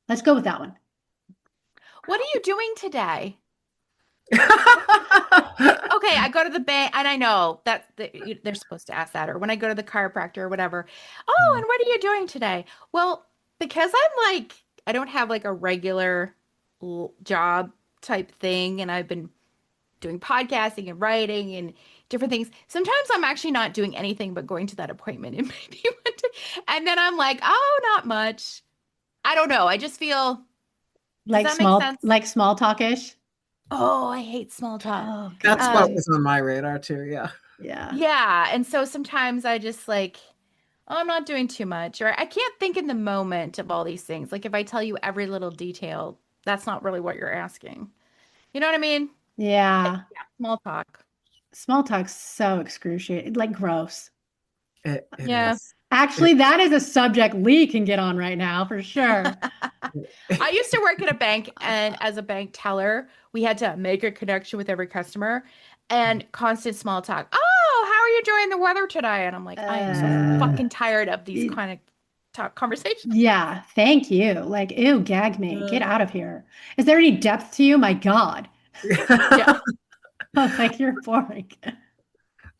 Let's go with that one. What are you doing today? Okay, I go to the bank, and I know that they're supposed to ask that, or when I go to the chiropractor or whatever. Oh, and what are you doing today? Well, because I'm like, I don't have like a regular job type thing, and I've been doing podcasting and writing and different things. Sometimes I'm actually not doing anything but going to that appointment and maybe one day, and then I'm like, oh, not much. I don't know. I just feel, does Like that make small, sense? like small talkish. Oh, I hate small talk. Oh That's what God. Um, was on my radar too. Yeah. Yeah. Yeah, and so sometimes I just like, oh, I'm not doing too much, or I can't think in the moment of all these things. Like if I tell you every little detail, that's not really what you're asking. You know what I mean? But Yeah. yeah, small talk. Small talk's so excruciating, like gross. It Yeah. is. It, Actually, that is a subject Lee can get on right now for sure. I used to work at a bank, and as a bank teller, we had to make a connection with every customer and constant small talk. Oh, how are you enjoying the weather today? And I'm like, I am so Uh, fucking tired of these it- kind of talk conversations. yeah, thank you. Like, ew, gag me. Get out of here. Is there any depth to you? My God. Yeah. Like you're boring.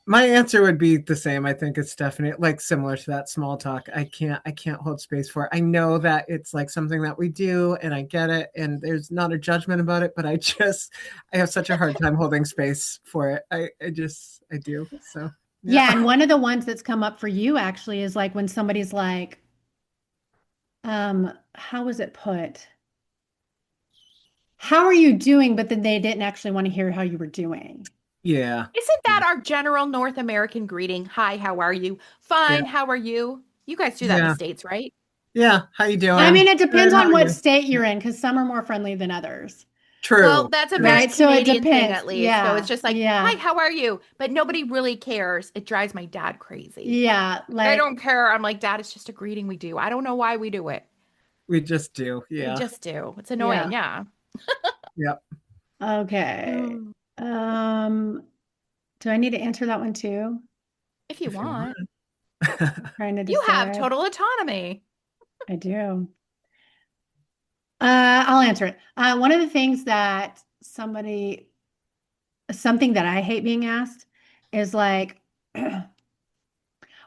My answer would be the same. I think it's definitely like similar to that small talk. I can't hold space for it. I know that it's like something that we do and I get it and there's not a judgment about it, but I have such a hard time holding space for it. I do. So yeah. Yeah, and one of the ones that's come up for you actually is like when somebody's like, how was it put? how are you doing? But then they didn't actually want to hear how you were doing. Yeah. Isn't that our general North American greeting? Hi, how are you? Yeah. Fine, how are you? You guys do that in the Yeah. States, right? Yeah. How you I doing? mean, it Good. depends How on are what you? state Yeah. you're in, because some are more friendly than others, Well, True. that's a True. very right? So it Canadian thing, depends. at least. So it's Yeah, just like, yeah, hi, how are you? But nobody really cares. It drives my dad crazy. yeah. They Like, don't care. I'm like, Dad, it's just a greeting we do. I don't know why we do it. We just do. We Yeah. just do. It's annoying. yeah. Yeah. Yep. Okay. Mm. Do I need to answer that one too? If you If you want, want. Trying to you have decide. total autonomy. I do. I'll answer it. One of the things that something that I hate being asked is like,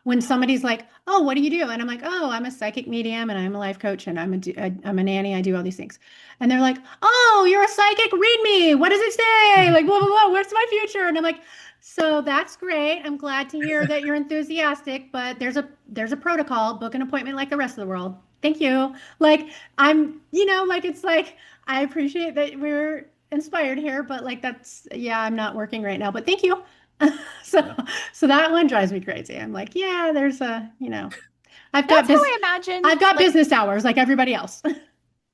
when somebody's like, "Oh, what do you do?" and I'm like, "Oh, I'm a psychic medium and I'm a life coach and I'm a nanny. I do all these things." And they're like, "Oh, you're a psychic. Read me. What does it say? Like, blah blah blah. Where's my future?" And I'm like, "So that's great. I'm glad to hear that you're enthusiastic, but there's a protocol. Book an appointment like the rest of the world. Thank you." Like like it's like I appreciate that we're inspired here, but like that's yeah, I'm not working right now, but thank you. So Yeah. so that one drives me crazy. I'm like, yeah, there's I've got That's how this I imagine I've got like business hours like everybody else.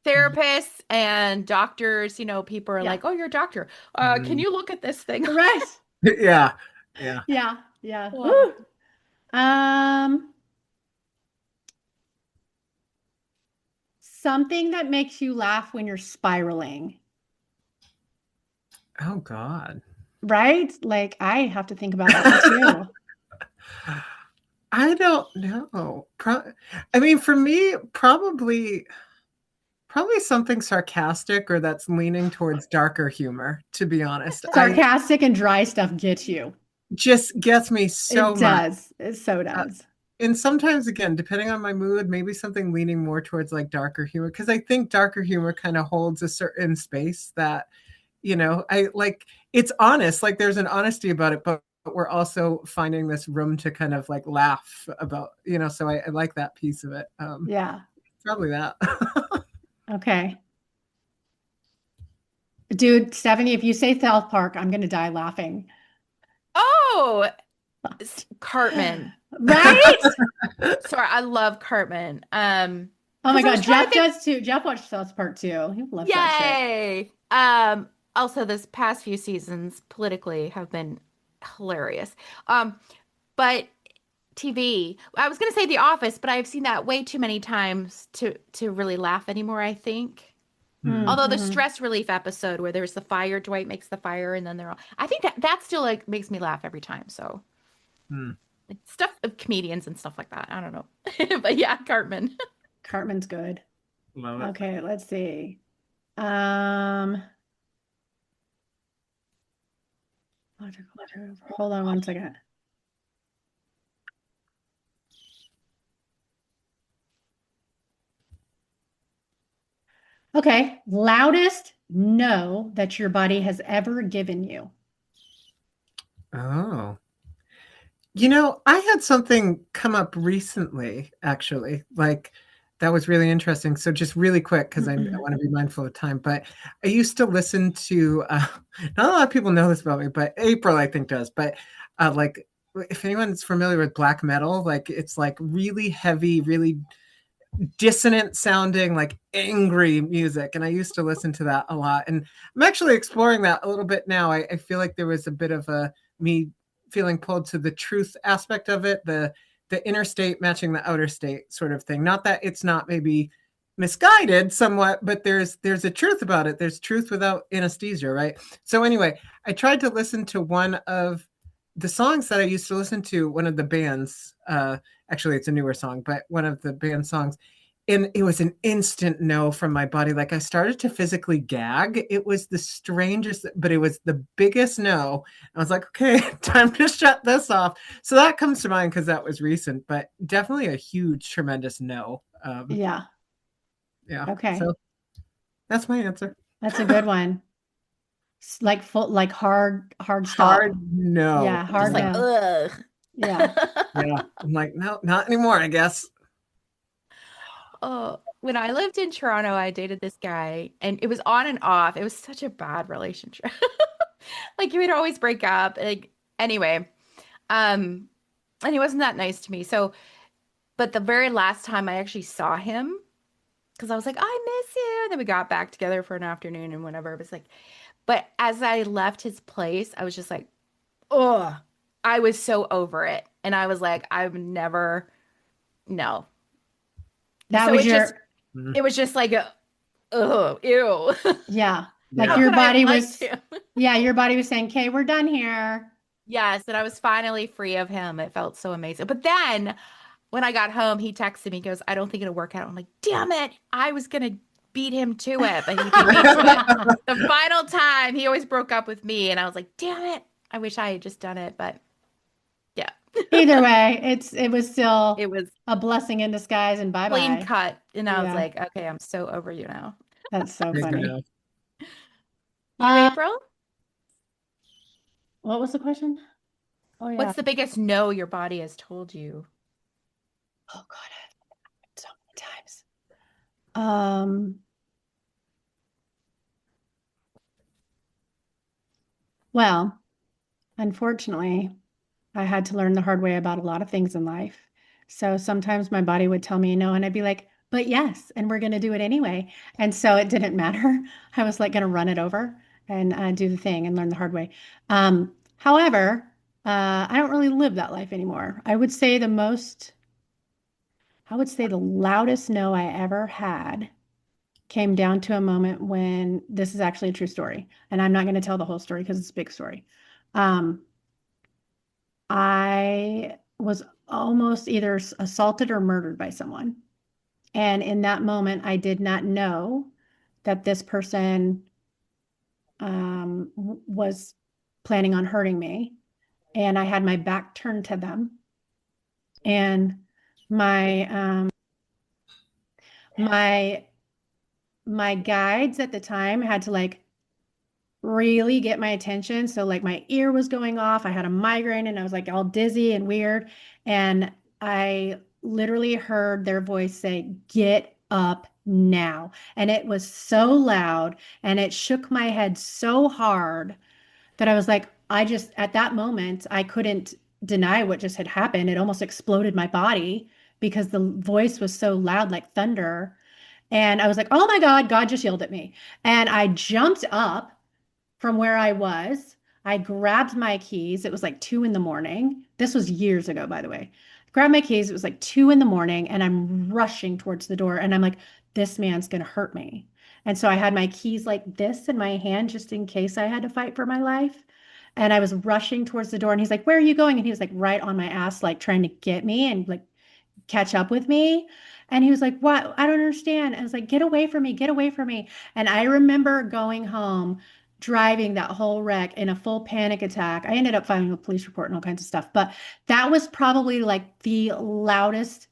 therapists and doctors, people are Yeah. like, oh, you're a doctor. Can Mm. you look at this thing? Right. Yeah. Yeah. Yeah. Yeah. Oh, Woo. Um, Something that makes you laugh when you're spiraling, Oh God. right? Like I have to think about that one too. I don't know. I mean, for me, probably something sarcastic or that's leaning towards darker humor, to be honest. I Sarcastic and dry stuff gets you. just gets me It so much. does. It so Uh, does. and sometimes again, depending on my mood, maybe something leaning more towards like darker humor, because I think darker humor kind of holds a certain space that, I like it's honest, like there's an honesty about it, but we're also finding this room to kind of like laugh about, so I like that piece of it. Yeah. Probably that. Okay. Dude, Stephanie, if you say South Park, I'm gonna die laughing. oh, Cartman. Right? Sorry, I love Cartman. Oh my Because I was God, trying to Jeff think, does too. Jeff watched South Park too. He loves that shit. yay. Also this past few seasons politically have been hilarious. But TV, I was gonna say The Office, but I've seen that way too many times to really laugh anymore, I think. Hmm. Although the Mm-hmm. stress relief episode where there's the fire, Dwight makes the fire, and then they're all. I think that still like makes me laugh every time. So Hmm. like, stuff of comedians and stuff like that. I don't know, but yeah, Cartman. Cartman's good. Love it. Okay, let's see. Um, hold on one second. Okay, loudest no that your body has ever given you. Oh. I had something come up recently, actually. Like that was really interesting. So just really quick, because I want to be mindful of time. But I used to listen to not a lot of people know this about me, but April I think does. But like if anyone's familiar with black metal, like it's like really heavy, really dissonant sounding, like angry music. And I used to listen to that a lot. And I'm actually exploring that a little bit now. I feel like there was a bit of a me feeling pulled to the truth aspect of it, the inner state matching the outer state sort of thing. Not that it's not maybe misguided somewhat, but there's a truth about it. There's truth without anesthesia, right? So anyway, I tried to listen to one of the songs that I used to listen to, one of the bands, actually it's a newer song, but one of the band songs, and it was an instant no from my body. Like I started to physically gag. It was the strangest, but it was the biggest no. I was like, okay, time to shut this off. So that comes to mind because that was recent, but definitely a huge, tremendous no. Yeah. Yeah. Okay. So that's my answer. That's a good one. Like full, like hard stop. Hard no. Yeah, Just hard like, Yeah. no. ugh. Yeah. Yeah. I'm like, no, not anymore, I guess. Oh, when I lived in Toronto, I dated this guy and it was on and off. It was such a bad relationship. Like he would always break up. Like anyway, um, and he wasn't that nice to me. So, but the very last time I actually saw him, because I was like, I miss you. Then we got back together for an afternoon and whatever. It was like, but as I left his place, I was just like, oh, I was so over it. And I was like, I've never, no. That So was your, Mm. it was just like, oh, ew. yeah. Like Yeah. How your could I have body liked was, him? yeah, your body was saying, okay, we're done here. Yes, and I was finally free of him. It felt so amazing. But then when I got home, he texted me, he goes, I don't think it'll work out. I'm like, damn it. I was gonna beat him to it, but he beat me to it. The final time, he always broke up with me, and I was like, damn it. I wish I had just done it, but yeah. Either way, it was still It was a blessing in disguise and clean bye-bye. cut. And I was Yeah, like, okay, I'm so over you now. that's so Big funny. enough. You, Uh, April? what was the question? Oh yeah. What's the biggest no your body has told you? Oh God, so many times. Um, well, unfortunately, I had to learn the hard way about a lot of things in life. So sometimes my body would tell me no, and I'd be like, but yes, and we're going to do it anyway. And so it didn't matter. I was like going to run it over and do the thing and learn the hard way. However, I don't really live that life anymore. I would say the loudest no I ever had came down to a moment when this is actually a true story. And I'm not going to tell the whole story because it's a big story. Um, I was almost either assaulted or murdered by someone. And in that moment, I did not know that this person was planning on hurting me. And I had my back turned to them. And my my my guides at the time had to like really get my attention. So like my ear was going off. I had a migraine and I was like all dizzy and weird. And I literally heard their voice say, "Get up now." And it was so loud and it shook my head so hard that I was like, at that moment, I couldn't deny what just had happened. It almost exploded my body because the voice was so loud, like thunder. And I was like, oh my God, God just yelled at me. And I jumped up from where I was. I grabbed my keys. It was like 2 in the morning. This was years ago, by the way. Grabbed my keys. It was like 2 in the morning, and I'm rushing towards the door. And I'm like, this man's going to hurt me. And so I had my keys like this in my hand just in case I had to fight for my life. And I was rushing towards the door, and he's like, where are you going? And he was like right on my ass, like trying to get me and like catch up with me. And he was like, what? I don't understand. And I was like, get away from me, get away from me. And I remember going home, driving that whole wreck in a full panic attack. I ended up filing a police report and all kinds of stuff. But that was probably like the loudest,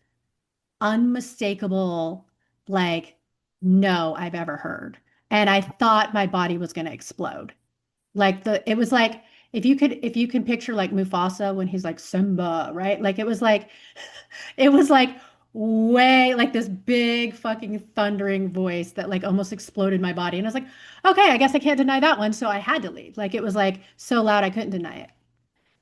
unmistakable, like, no I've ever heard. And I thought my body was going to explode. It was like if you can picture like Mufasa when he's like Simba, right? Like it was like way like this big fucking thundering voice that like almost exploded my body. And I was like, okay, I guess I can't deny that one. So I had to leave. Like it was like so loud I couldn't deny it.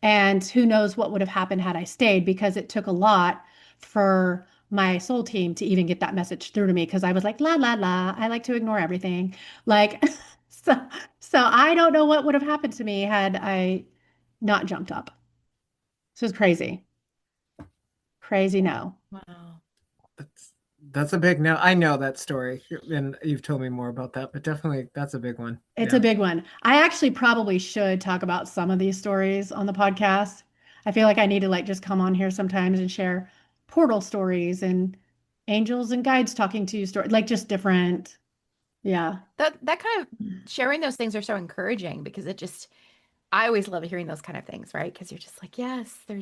And who knows what would have happened had I stayed because it took a lot for my soul team to even get that message through to me because I was like, la la la, I like to ignore everything. Like so so I don't know what would have happened to me had I not jumped up. This is crazy. Crazy no. Wow. That's that's a big no. I know that story, and you've told me more about that, but definitely that's a big one. It's a Yeah. big one. I actually probably should talk about some of these stories on the podcast. I feel like I need to like just come on here sometimes and share portal stories and angels and guides talking to you stories, like just different. Yeah. That kind of sharing those things are so encouraging because it just I always love hearing those kind of things, right? Because you're just like, yes, it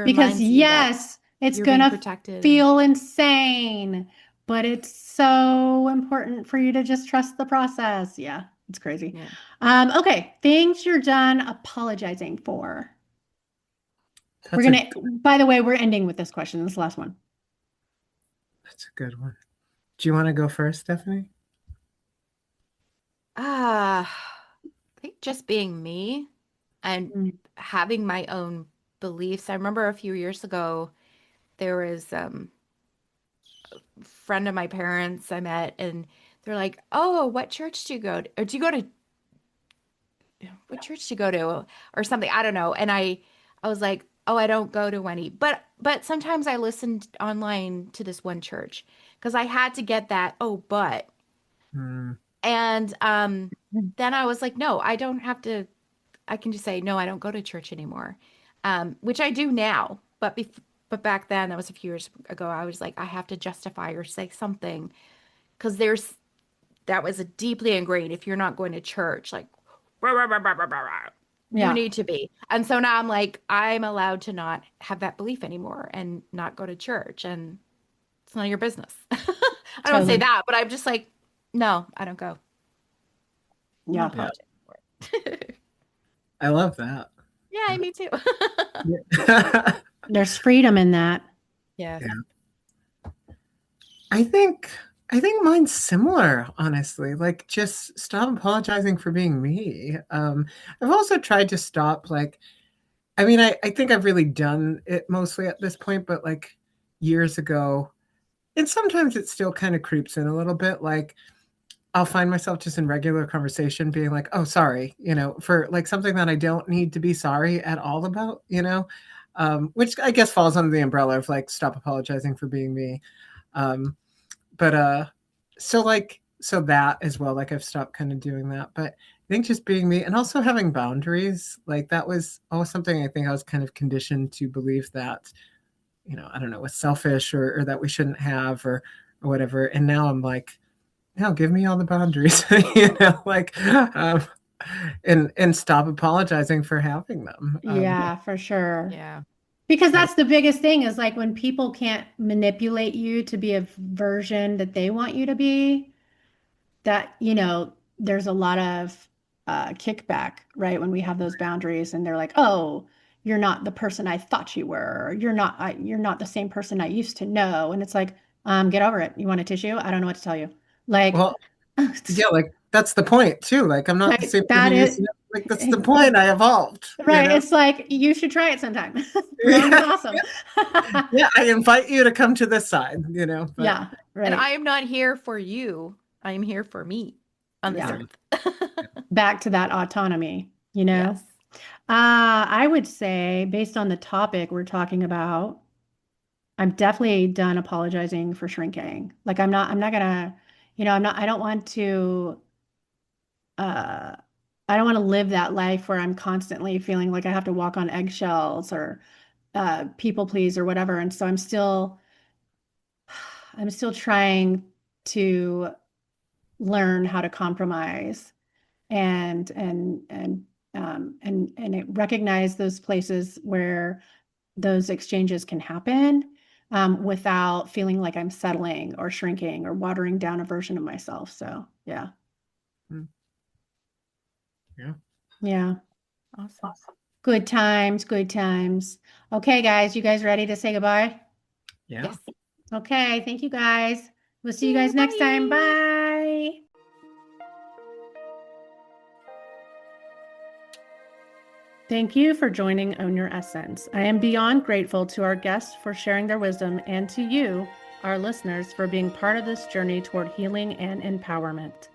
Because reminds you that yes, it's you're being gonna protected. feel insane, but it's so important for you to just trust the process. Yeah, it's crazy. Yeah. Okay, things you're done apologizing for. We're That's a gonna, by the way, we're ending with this question. This is the last one. that's a good one. Do you want to go first, Stephanie? I think just being me and Mm. having my own beliefs. I remember a few years ago, there was a friend of my parents I met, and they're like, "Oh, what church do you go to? Or do you go to what church do you go to, or something?" I don't know. And I was like, "Oh, I don't go to any." But sometimes I listened online to this one church because I had to get that, "Oh, but." Mm. And then I was like, "No, I don't have to. I can just say, no, I don't go to church anymore," which I do now. But back then, that was a few years ago, I was like, I have to justify or say something because that was a deeply ingrained. If you're not going to church, like, rah, rah, rah, rah, rah, rah, rah, you Yeah, need to be. And so now I'm like, I'm allowed to not have that belief anymore and not go to church, and it's none of your business. I don't say totally. that, but I'm just like, no, I don't go. I'm not Yeah. Yeah, apologizing for it. I love that. Yeah, me too. Yeah. There's freedom in that. Yes. Yeah. I think I think mine's similar, honestly. Like just stop apologizing for being me. I've also tried to stop like I mean, I think I've really done it mostly at this point, but like years ago, and sometimes it still kind of creeps in a little bit. Like I'll find myself just in regular conversation being like, oh, sorry, for like something that I don't need to be sorry at all about, which I guess falls under the umbrella of like, stop apologizing for being me. Um, but so that as well, like I've stopped kind of doing that. But I think just being me and also having boundaries, like that was always something I think I was kind of conditioned to believe that, I don't know, was selfish or that we shouldn't have or whatever. And now I'm like, no, give me all the boundaries, like, and stop apologizing for having them. Yeah, for sure. Yeah. Because Yeah. that's the biggest thing is like when people can't manipulate you to be a version that they want you to be, that, there's a lot of kickback, right? When we have those boundaries and they're like, oh, you're not the person I thought you were, or you're not the same person I used to know. And it's like, get over it. You want a tissue? I don't know what to tell you. Like, Well, yeah, like that's the point too. Like I'm not the right, same person that you used to is know. Like that's the point. I evolved, right. It's like you should try it sometime. Rant is Yeah, awesome. yeah. I invite you to come to this side, but Yeah, And I right. am not here for you. I am here for me on this Yeah. yeah, earth. Back to that autonomy, Yes. I would say, based on the topic we're talking about, I'm definitely done apologizing for shrinking. Like I'm not gonna, I don't want to, uh, I don't want to live that life where I'm constantly feeling like I have to walk on eggshells or people please or whatever. And so I'm still trying to learn how to compromise and recognize those places where those exchanges can happen without feeling like I'm settling or shrinking or watering down a version of myself. So yeah, mm, yeah, yeah. Awesome. Good times, good times. Okay, guys, you guys ready to say goodbye? yeah. Yes. Okay, thank you guys. We'll see you Yeah, guys next time. bye. Bye. Thank you for joining Own Your Essence. I am beyond grateful to our guests for sharing their wisdom and to you, our listeners, for being part of this journey toward healing and empowerment.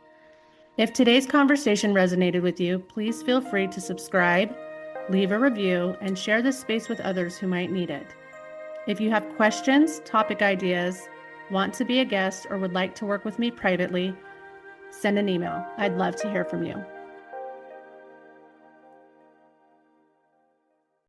If today's conversation resonated with you, please feel free to subscribe, leave a review, and share this space with others who might need it. If you have questions, topic ideas, want to be a guest, or would like to work with me privately, send an email. I'd love to hear from you.